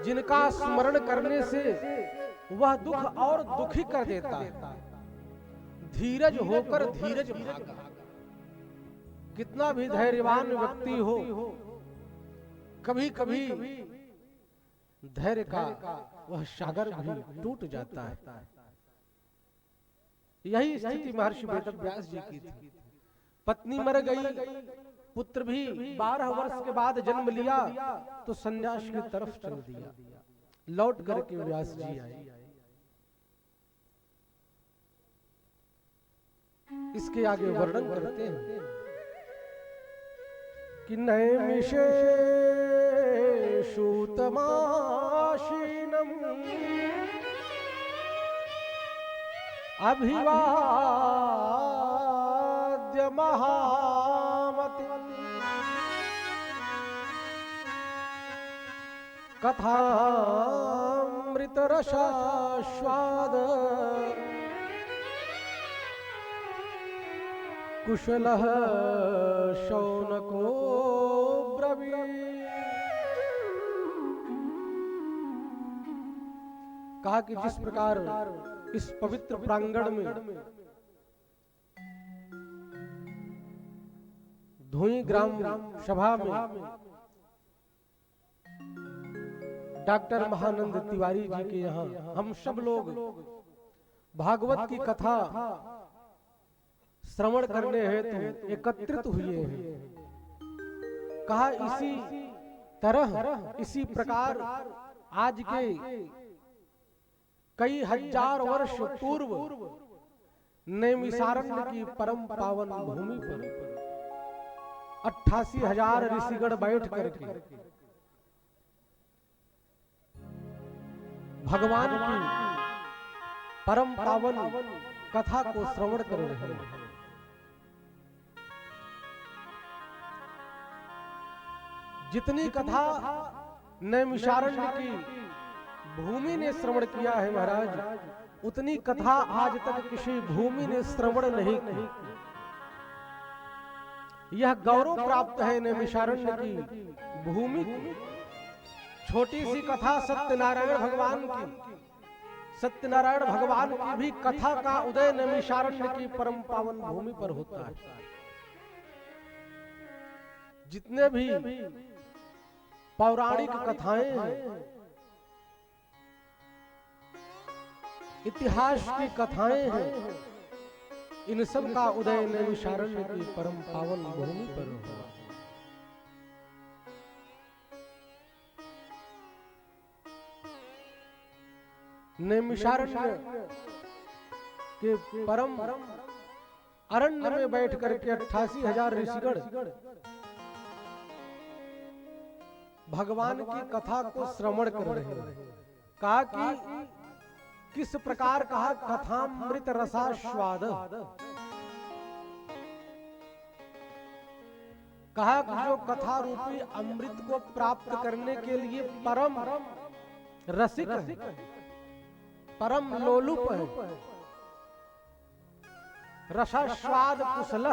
जिनका स्मरण करने से वह दुख और दुखी कर देता है। धीरज होकर धीरज भागा। कितना भी धैर्यवान व्यक्ति हो, कभी कभी धैर्य का वह सागर भी टूट जाता है। यही स्थिति महर्षि वेदव्यास जी की थी। पत्नी मर गई, पुत्र भी 12 वर्ष के बाद जन्म लिया तो संन्यास की तरफ चल दिया। लौट करके व्यास जी आए। इसके आगे वर्णन करते हैं कि नैमिषे सूतमाशीनम अभिवाद्य महामति कथामृत रसास्वाद कुशलः शौनको ब्रवीत्। कहा कि जिस प्रकार इस पवित्र प्रांगण में धुई ग्राम सभा में डॉक्टर महानंद तिवारी जी के यहाँ हम सब लोग भागवत की कथा श्रवण करने हेतु एकत्रित हुए हैं। कहा इसी तरह इसी प्रकार आज के कई हजार वर्ष पूर्व नैमिषारण्य की परम पावन भूमि पर 88,000 ऋषिगण बैठ करके भगवान की परम पावन कथा को श्रवण कर रहे हैं। जितनी कथा नैमिषारण्य की भूमि ने श्रवण किया है महाराज, उतनी कथा आज तक किसी भूमि ने श्रवण नहीं की। यह गौरव प्राप्त है नैमिषारण्य की भूमि की। छोटी सी कथा सत्यनारायण भगवान की, सत्यनारायण भगवान की भी कथा का उदय नैमिषारण्य की परम पावन भूमि पर होता है। जितने भी पौराणिक कथाएं हैं, इतिहास की कथाएं हैं, इन सब का उदय नैमिषारण्य की परम पावन भूमि पर हुआ। नैमिषारण्य के परम अरण्य में बैठ करके 88,000 ऋषिगण भगवान की कथा को श्रवण कर रहे हैं। कहा कि किस प्रकार कहा कथामृत रसास्वाद, कहा कि जो कथा रूपी अमृत को प्राप्त करने के लिए परम रसिक है, परम लोलुप है, रसास्वाद कुशल,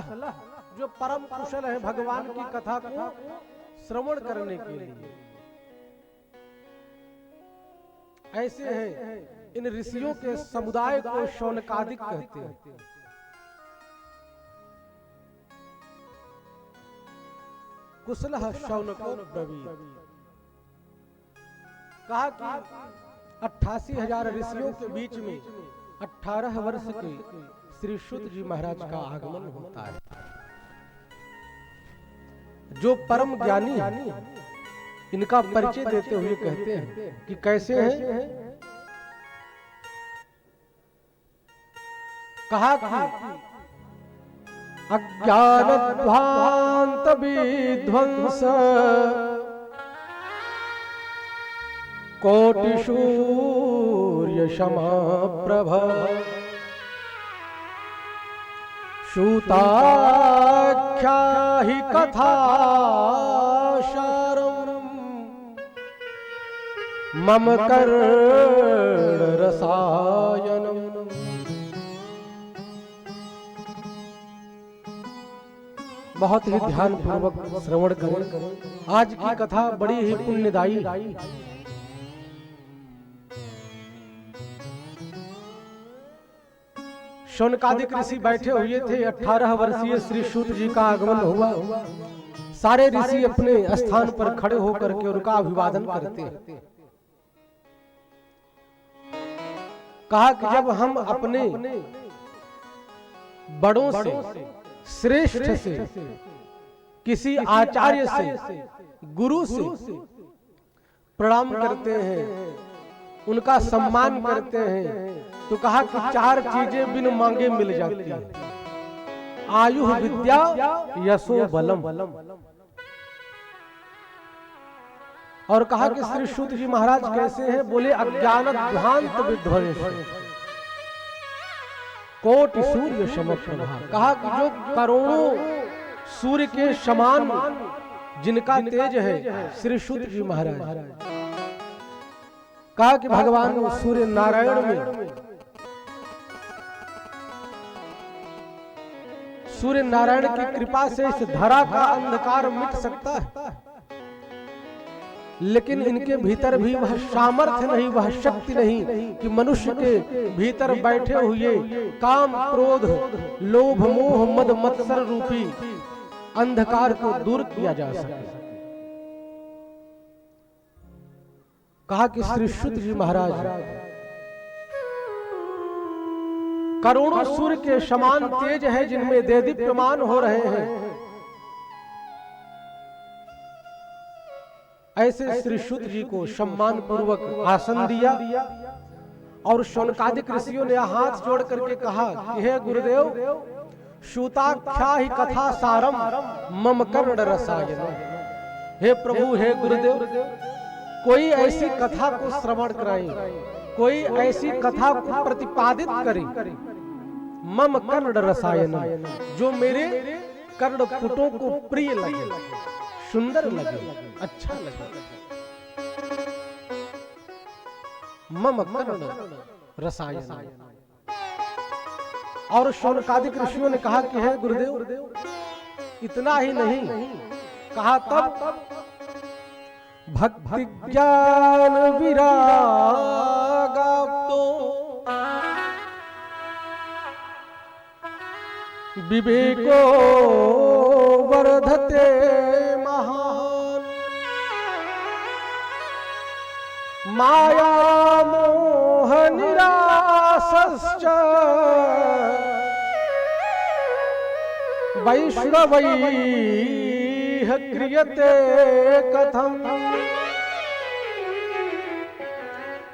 जो परम कुशल है भगवान की कथा को श्रवण करने के लिए। ऐसे हैं इन ऋषियों के समुदाय को शौनकादिक कहते हैं। कुशल शौनको ब्रवीत, कहा कि 88,000 ऋषियों के बीच में 18 वर्ष के श्री शुद्ध जी महाराज का आगमन होता है, जो परम ज्ञानी इनका परिचय देते हुए कहते हैं कि कैसे हैं। कहा कि अज्ञान ध्वांत विध्वंस कोटि सूर्य समाप्रभ सूताख्या हि कथा सारम मम कर्ण रसायनम। बहुत ही ध्यान पूर्वक श्रवण करें। आज की कथा बड़ी ही पुण्यदायी। शौनकादिक ऋषि बैठे हुए थे। 18 वर्षीय श्री सूत जी का आगमन हुआ। सारे ऋषि अपने स्थान पर खड़े होकर के उनका अभिवादन करते हैं। कहा कि जब हम अपने बड़ों से, श्रेष्ठ से, किसी आचार्य से, गुरु से प्रणाम करते हैं, उनका सम्मान करते हैं, तो कहा कि 4 चीजें बिन मांगे मिल जाती हैं। आयु, विद्या, यशो, बलम। और कहा कि श्री सूत जी महाराज कैसे हैं? बोले अज्ञान ध्वांत विध्वंस कोटि सूर्य समप्रभा। कहा कि जो करोड़ों सूर्य के समान जिनका तेज है श्री सूत जी महाराज। कहा कि भगवान सूर्य नारायण में, सूर्य नारायण की कृपा से इस धरा का अंधकार मिट सकता है, लेकिन इनके भीतर भी वह सामर्थ्य नहीं, वह शक्ति नहीं कि मनुष्य के भीतर बैठे हुए काम, क्रोध, लोभ, मोह, मद, मत्सर रूपी अंधकार को दूर किया जा सके। कहा कि श्री सूत जी महाराज करोड़ों सूर्य के समान तेज है, जिनमें देदीप्यमान हो रहे हैं। ऐसे श्री सूत जी को सम्मान पूर्वक आसन दिया और शौनकादिक ऋषियों ने हाथ जोड़ करके कहा कि हे गुरुदेव, सूताख्या ही कथा सारम मम कर्ण रसायन। हे प्रभु, हे गुरुदेव, कोई ऐसी कथा को श्रवण कराए, कोई ऐसी कथा को प्रतिपादित करे, मम कर्ण रसायन, जो मेरे कर्णपुटों को प्रिय लगे, सुंदर लगे, अच्छा लगे। मम कर्ण रसायन। और शौनकादिक ऋषियों ने कहा कि हे गुरुदेव, इतना ही नहीं, कहा तब भक्ति ज्ञान विरागाप्तो विवेको वर्धते महान। माया मोह निरासश्च वैष्णवैः क्रियते कथम।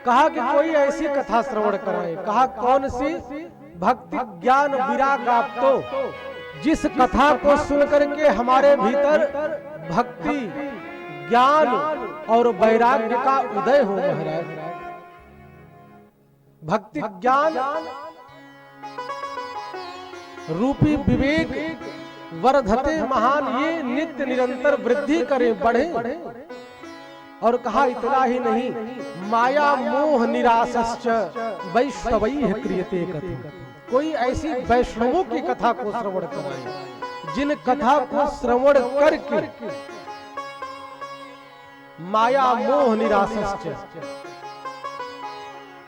कहा कि कोई ऐसी कथा श्रवण कराए। कहा कौन सी? भक्ति ज्ञान विरागाप्तो, जिस कथा को सुनकर के हमारे भीतर भक्ति ज्ञान और वैराग्य का उदय हो महाराज। भक्ति ज्ञान रूपी विवेक वर्धते महान, ये नित्य निरंतर वृद्धि करे, बढ़े। और कहा इतना ही नहीं, माया मोह निरासश्च वैष्णवैः क्रियते कथम। कोई ऐसी वैष्णवों की कथा को श्रवण कराए, जिन कथा को श्रवण करके माया मोह निरासश्च,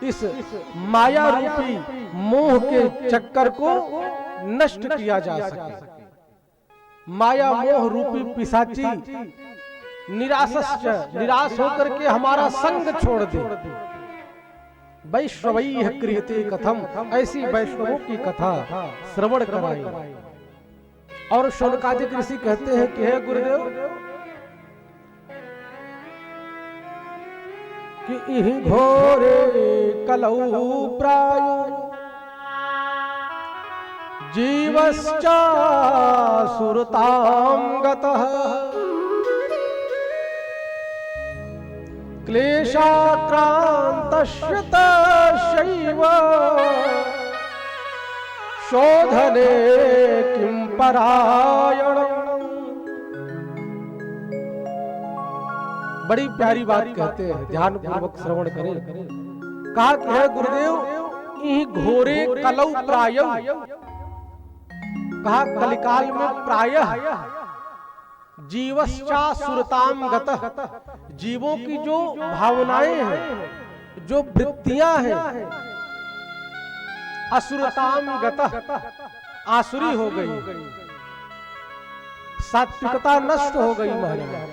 इस माया रूपी मोह के चक्कर को नष्ट किया जा सके। माया मोह रूपी पिशाची निरासश्च, निराश होकर के हमारा संग छोड़ दे। वैष्णवैः क्रियते कथम, ऐसी वैष्णवों की कथा श्रवण कराई। और शौनकादिक ऋषि कहते हैं कि हे गुरुदेव, कि इहि घोरे कलौ प्रायो जीवश्च सुरतां गतः क्लेशाक्रान्तश्यतशैव शोधने किं परायणम्। बड़ी प्यारी बात कहते हैं, ध्यान पूर्वक श्रवण करें। कहा कि हे गुरुदेव, इहि घोरे कलौ प्रायः, कहा कलिकाल में प्रायः जीवश्चा सुरताम गतः, जीवों की जो भावनाएं हैं, जो वृत्तियां हैं, असुरताम गतः, आसुरी हो गई, सात्विकता नष्ट हो गई महाराज।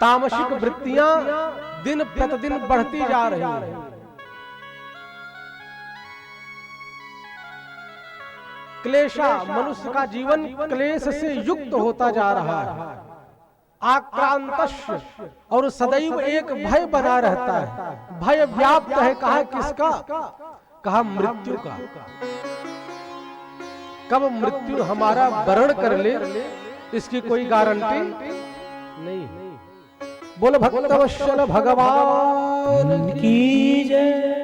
तामसिक वृत्तियां दिन प्रतिदिन बढ़ती जा रही हैं। क्लेशा, मनुष्य का जीवन क्लेश से युक्त होता जा रहा है। आक्रांतस्य, और सदैव एक भय बना रहता है। भय व्याप्त है। कहा किसका? कहा मृत्यु का। कब मृत्यु हमारा वरण कर ले, इसकी कोई गारंटी नहीं। बोल भक्तवत्सल भगवान की जय।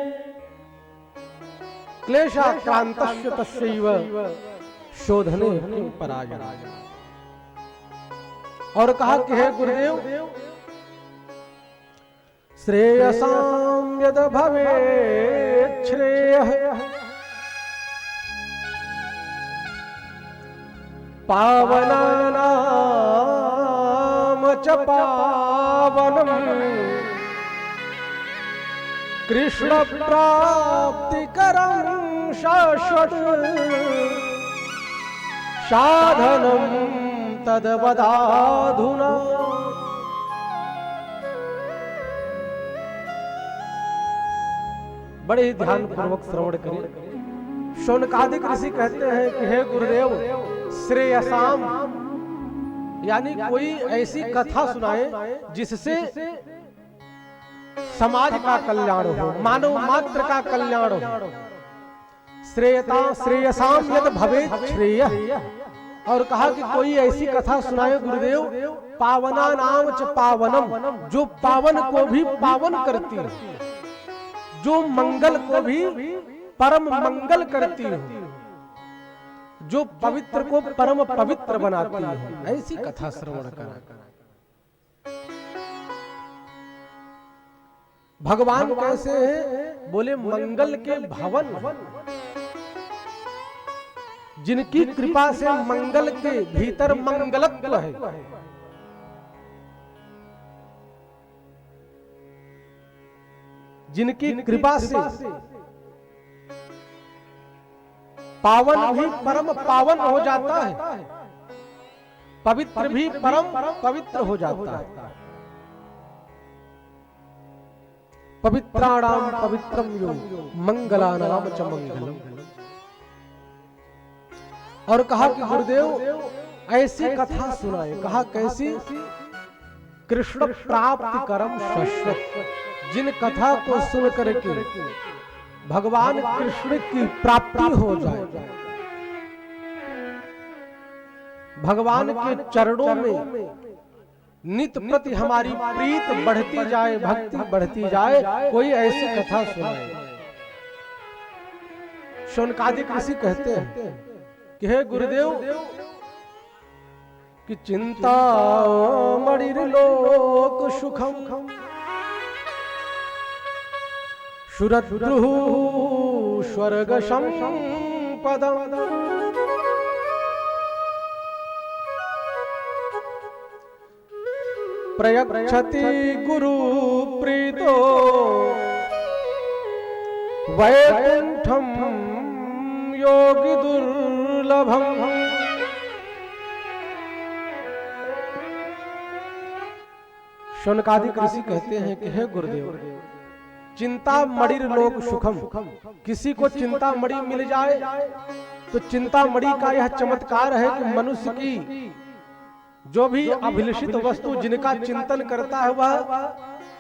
क्लेशाक्रांतस्य तस्यैव शोधने किं परायणम्। और कहा कि हे गुरुदेव, श्रेयसां यद भवेत् श्रेयः पावनानां च पावनम् कृष्ण प्राप्तिकरं शाश्वत साधनं तद्वदाधुना। बड़े ध्यान पूर्वक श्रवण करें। शौनकादिक ऋषि कहते हैं कि हे गुरुदेव, श्रेयसाम यानी कोई ऐसी कथा सुनाए जिससे समाज का कल्याण हो, मानव मात्र का कल्याण हो। श्रेयसाम यद भवेत श्रेय। और कहा कि कोई ऐसी कथा सुनाए गुरुदेव, पावना नाम च पावनम, जो पावन को भी पावन करती है, जो मंगल को भी परम मंगल करती है, जो पवित्र को परम पवित्र बनाती है, ऐसी कथा श्रवण करा। भगवान कैसे हैं? बोले मंगल के भवन, जिनकी कृपा से मंगल के भीतर मंगलत्व है। जिनकी कृपा से पावन भी परम पावन हो जाता है, पवित्र भी परम पवित्र हो जाता है। पवित्राणाम पवित्रम यो मंगलानाम च मंगलम। और कहा कि गुरुदेव ऐसी कथा सुनाए। कहा कैसी? कृष्ण प्राप्ति करम शाश्वत। जिन कथा को सुन करके भगवान कृष्ण की प्राप्ति हो जाए, भगवान के चरणों में नित प्रति हमारी प्रीत बढ़ती जाए, भक्ति बढ़ती जाए, कोई ऐसी कथा सुनाए। शौनकादिक ऋषि कहते हैं कि हे गुरुदेव, कि चिंता मणिर्लोक सुखम सुरद्रुः स्वर्ग संपदम। प्रयच्छति गुरु प्रीतो वैकुंठम योगी दुर्लभम। शौनकादिक ऋषि कहते हैं कि हे गुरुदेव, चिंता मणिर लोक सुखम, किसी को चिंता मणि मिल जाए तो चिंता मणि का यह चमत्कार है कि मनुष्य की जो भी अभिलषित वस्तु जिनका चिंतन करता है वह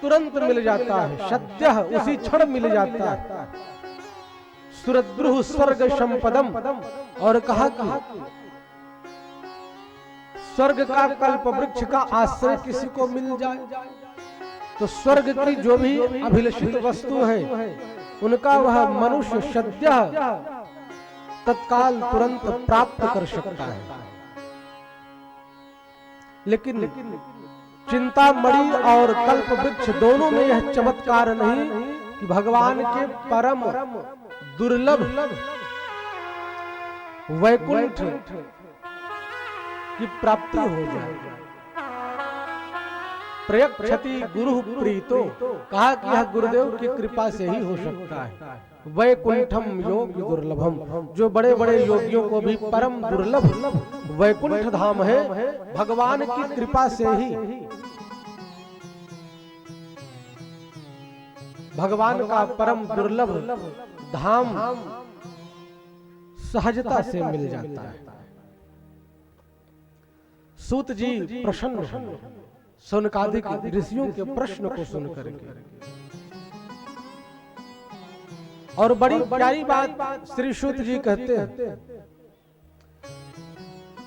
तुरंत मिल जाता है, सद्यः उसी क्षण मिल जाता है। सुरद्रुः स्वर्ग संपदम। और कहा कि स्वर्ग का कल्प वृक्ष का आश्रय किसी को मिल जाए तो स्वर्ग की जो भी अभिलषित वस्तु है उनका वह मनुष्य सद्यः तत्काल तुरंत प्राप्त कर सकता है। लेकिन चिंतामणि और कल्प वृक्ष दोनों में यह चमत्कार नहीं कि भगवान के परम दुर्लभ वैकुंठ की प्राप्ति हो जाए। प्रयच्छति गुरु प्रीतो। कहा कि यह गुरुदेव की कृपा से ही हो सकता है। वैकुंठम योग दुर्लभम, जो बड़े बड़े योगियों को भी परम दुर्लभ वैकुंठ धाम है, भगवान की कृपा से ही, भगवान का परम दुर्लभ धाम सहजता से मिल जाता है। सूत जी प्रसन्न शौनकादिक ऋषियों के प्रश्न को सुनकर के, और बड़ी प्यारी बात श्री सूत जी कहते हैं।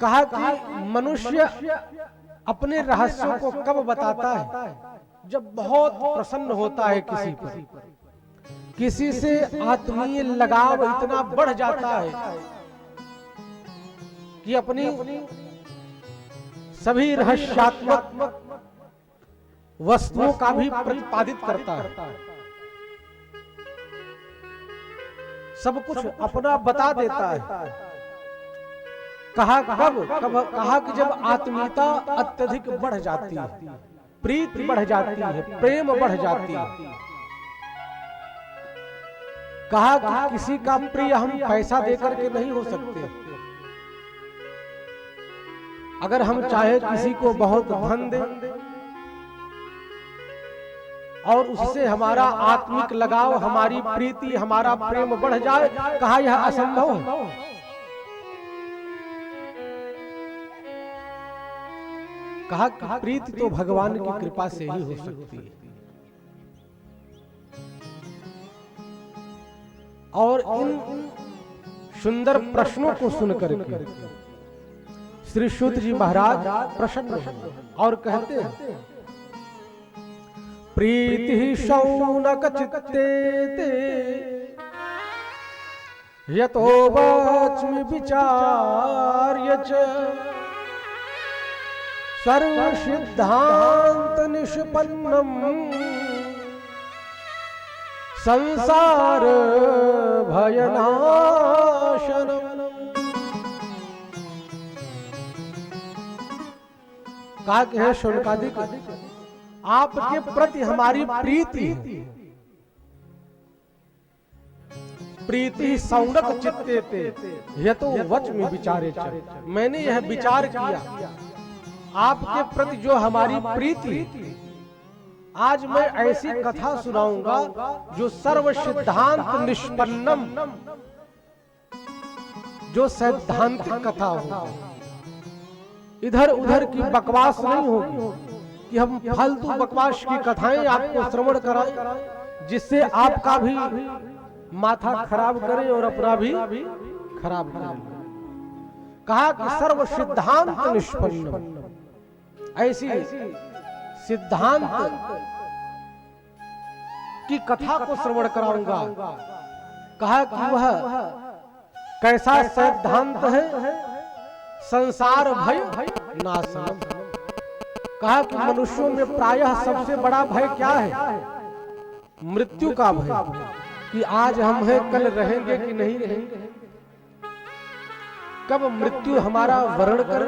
कहा कि मनुष्य अपने रहस्यों को कब बताता है? जब बहुत प्रसन्न होता है किसी पर, किसी से आत्मीय लगाव इतना बढ़ जाता है कि अपनी सभी रहस्यात्मक वस्तुओं का भी प्रतिपादित करता है, सब कुछ अपना बता देता है। कहा कहा कि जब आत्मीयता अत्यधिक बढ़ जाती है, प्रीति बढ़ जाती है, प्रेम बढ़ जाती है। कहा कि किसी का प्रिय हम पैसा देकर के नहीं हो सकते। अगर हम चाहे किसी को बहुत धन दें और उससे हमारा आत्मिक लगाव, हमारी प्रीति, हमारा प्रेम बढ़ जाए, कहा यह असंभव है। कहा कि प्रीति तो भगवान की कृपा से ही हो सकती है। और इन सुंदर प्रश्नों को सुनकर के श्री सूत जी महाराज प्रसन्न हुए और कहते हैं, प्रीति शौनक चित्ते ते यतो वाच्मि विचार्य च सर्व सिद्धांत निष्पन्नम संसार भयनाशनम। कहा कि है शौनकादिक, आपके प्रति हमारी प्रीति है। प्रीति शौनक चित्ते ते यतो वच में विचारे च। मैंने यह विचार किया आपके प्रति जो हमारी प्रीति, आज मैं ऐसी कथा सुनाऊंगा जो सर्व सिद्धांत निष्पन्नम, जो सैद्धांतिक कथा हो, इधर उधर की बकवास नहीं होगी कि हम फालतू बकवास की कथाएं आपको श्रवण कराएं जिससे आपका भी माथा खराब करें और अपना भी खराब करें। कहा कि सर्व सिद्धांत निष्पन्न, ऐसी सिद्धांत की कथा को श्रवण कराऊंगा। कहा कि वह कैसा सिद्धांत है, संसार भय नाशनम। कहा कि मनुष्यों में प्रायः सबसे बड़ा भय क्या है, मृत्यु का भय, कि आज हम हैं कल रहेंगे कि नहीं रहेंगे, कब मृत्यु हमारा वर्ण कर।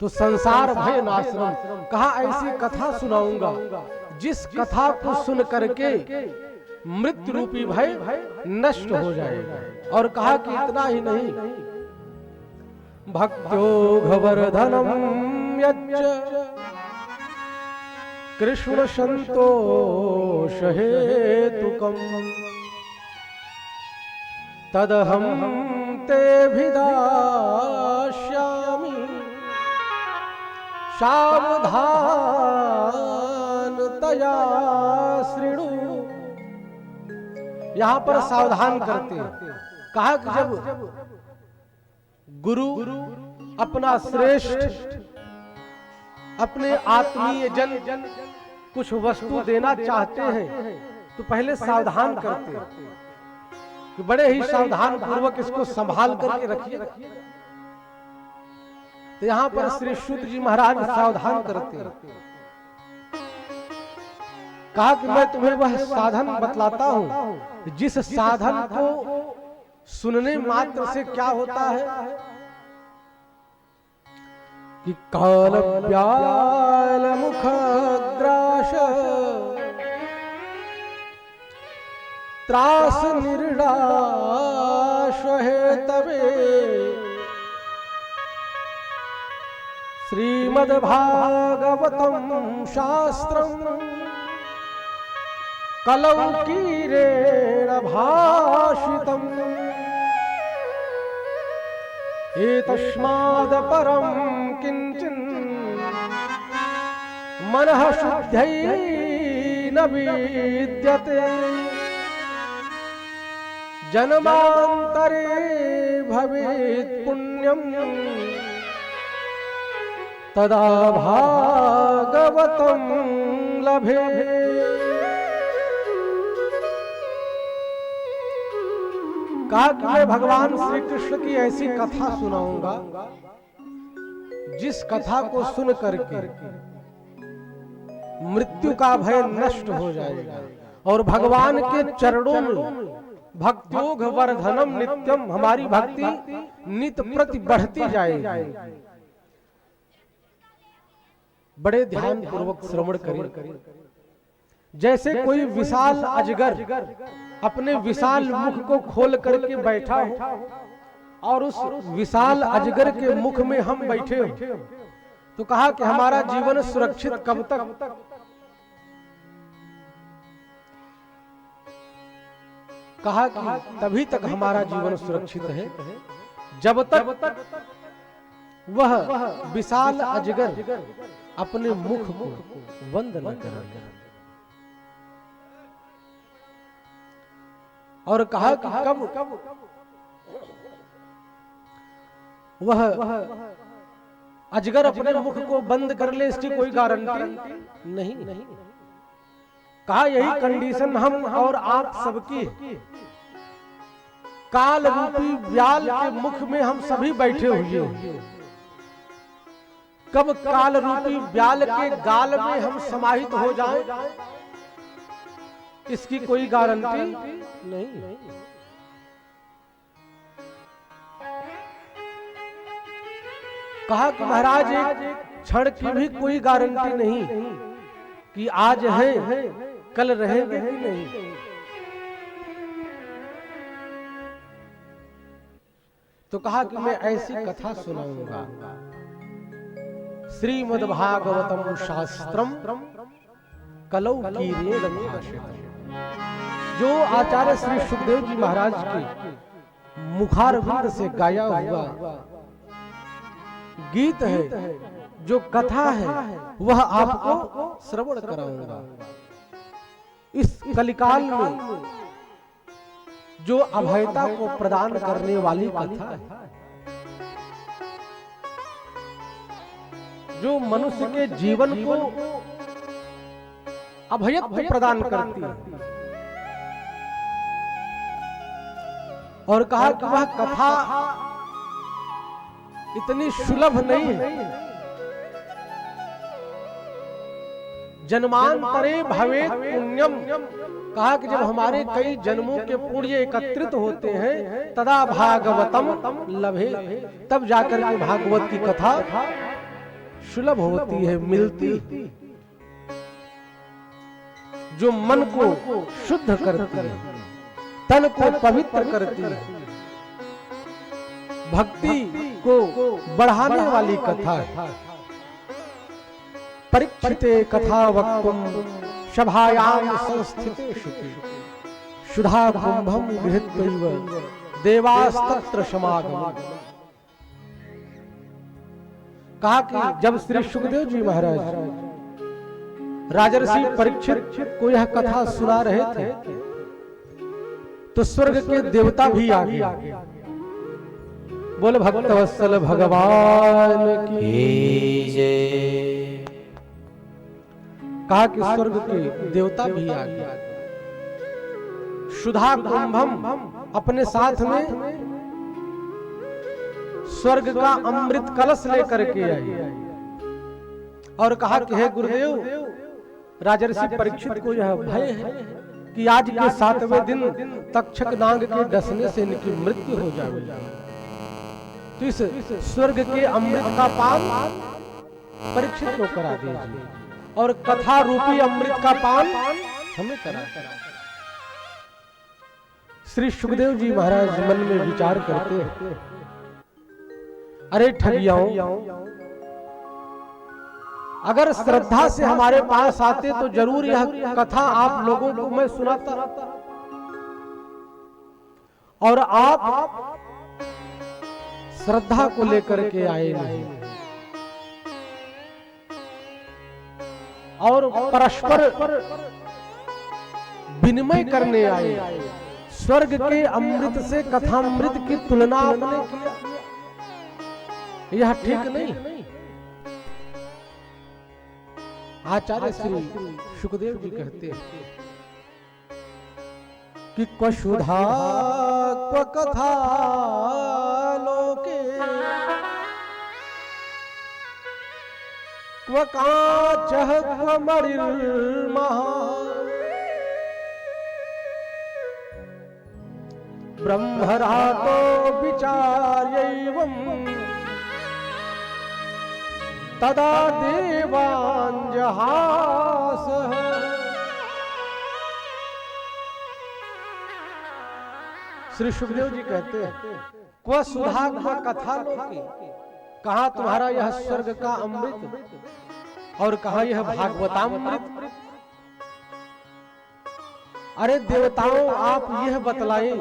तो संसार भय नाशनम, कहा ऐसी कथा सुनाऊंगा जिस कथा को सुन करके मृत्यु रूपी भय नष्ट हो जाएगा। और कहा कि इतना ही नहीं, भक्त्योघवर्धनम यज्ञ कृष्ण संतोष हेतुकम तदहम ते भिदास्यामि सावधानतया शृणु। यहां पर सावधान करते हैं। कहा कि जब गुरु अपना श्रेष्ठ अपने आत्मीय जन कुछ वस्तु देना चाहते हैं तो पहले सावधान करते हैं कि बड़े ही सावधान पूर्वक इसको संभाल करके रखिए। तो यहां पर श्री सूत जी महाराज सावधान करते हैं। कहा कि मैं तुम्हें वह साधन बतलाता हूं जिस साधन को सुनने मात्र से क्या होता है कि काल व्याल मुख ग्रास त्रास निर्णाश है तबे श्रीमद् भागवतम शास्त्रम कलौकीरेण भाषितम एतस्माद् परं किंचिन् मनः शुद्ध्यै न विद्यते जन्मान्तरे भवेत् पुण्यं तदा भागवतं लभे। कहा कि मैं भगवान श्री कृष्ण की ऐसी कथा सुनाऊंगा जिस कथा को सुन करके मृत्यु का भय नष्ट हो जाएगा और भगवान के चरणों में भक्त्योघ वर्धनम नित्यम, हमारी भक्ति नित प्रति बढ़ती जाएगी। बड़े ध्यान पूर्वक श्रवण करें। जैसे कोई विशाल अजगर अपने विशाल मुख को खोल करके बैठा हो और उस विशाल अजगर के मुख में हम बैठे हो, तो कहा कि हमारा जीवन सुरक्षित कब तक? कहा कि तभी तक हमारा जीवन सुरक्षित है जब तक वह विशाल अजगर अपने मुख को बंद न करे। और कहा कि कब वह अजगर अपने मुख को बंद कर ले इसकी कोई गारंटी नहीं। कहा यही कंडीशन हम और आप सबकी, काल रूपी व्याल के मुख में हम सभी बैठे हुए हैं। कब काल रूपी व्याल के गाल में हम समाहित हो जाएं, इसकी कोई गारंटी नहीं। कहा कि महाराज एक क्षण की भी कोई गारंटी नहीं कि आज है कल रहेंगे कि नहीं। तो कहा कि मैं ऐसी कथा सुनाऊंगा, श्रीमद्भागवतम शास्त्रम कलौ कीरेण भाषितम्, जो आचार्य श्री सुखदेव जी महाराज के मुखारविंद से गाया हुआ गीत है, जो कथा है, वह आपको श्रवण कराऊंगा। इस कलिकाल में जो अभयता को प्रदान करने वाली कथा है, जो मनुष्य के जीवन को अभयत्व प्रदान करती है। और कहा कि वह कथा इतनी सुलभ नहीं है, जन्मांतरे भवेत् पुण्यम। कहा कि जब हमारे कई जन्मों के पुण्य एकत्रित होते हैं, तदा भागवतम लभे, तब जाकर के भागवत की कथा सुलभ होती है, मिलती, जो मन को शुद्ध करती है, तन को पवित्र करती है, भक्ति को बढ़ाने वाली कथा है। परीक्षिते कथा वक्तुम सभायां संस्थितेषु सुधा कुंभम गृहीत्वैव देवास्तत्र समागमः। कहा कि जब श्री सुखदेव जी महाराज राजर्षि परीक्षित को यह कथा सुना रहे थे, तो स्वर्ग के देवता भी आ गए। बोल भक्तवत्सल भगवान की जय। कहा कि स्वर्ग के देवता भी आ गए, सुधा कुंभम अपने साथ में स्वर्ग का अमृत कलश लेकर के आई, और कहा कि हे गुरुदेव, राजर्षि परीक्षित को यह भय है कि आज के 7वें दिन तक्षक नाग के डसने से इनकी मृत्यु हो जाएगी। तो इस स्वर्ग के अमृत का पान परीक्षित को करा दीजिए, और कथा रूपी अमृत का पान हमें करा। श्री सुखदेव जी महाराज मन में विचार करते हैं, अरे ठगियाओं, अगर श्रद्धा से हमारे पास आते तो जरूर यह कथा आप लोगों को मैं सुनाता, और आप श्रद्धा को लेकर के आए नहीं, और परस्पर विनिमय करने आए। स्वर्ग के अमृत से कथामृत की तुलना आपने किया, यह ठीक नहीं। आचार्य श्री सुखदेव जी कहते हैं कि क्व सुधा क्व कथा लोके क्व काचः क्व मणिर्महा ब्रह्मरातो विचार्यैवम् तदा देवान् जहासः। श्री सुखदेव जी कहते हैं, क्व सुधा क्व कथा लोके, कहा तुम्हारा यह स्वर्ग का अमृत और कहा यह भागवतामृत। अरे देवताओं, आप यह बतलाएं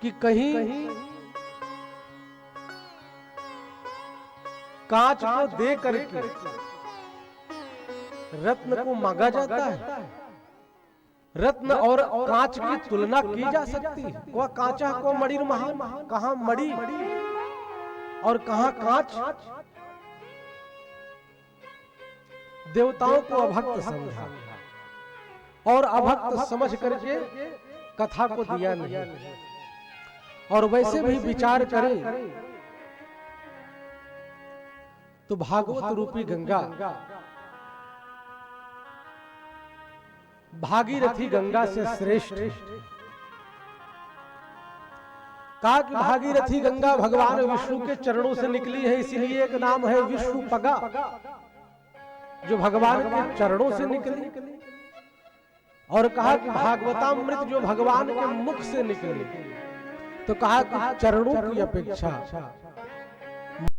कि कहीं कांच को दे करके रत्न को मांगा जाता है, रत्न और कांच की तुलना की जा सकती है? वह कांचा को मणिर महान, कहां मणि और कहां कांच। देवताओं को अभक्त समझा और अभक्त समझ करके कथा को दिया नहीं। और वैसे भी विचार करें तो भागवत रूपी गंगा भागीरथी गंगा से श्रेष्ठ। कहा कि भागीरथी गंगा भगवान विष्णु के चरणों से निकली है, इसीलिए एक नाम है विष्णुपगा, जो भगवान के चरणों से निकली। और कहा कि भागवतामृत जो भगवान के मुख से निकली, तो कहा कि चरणों की अपेक्षा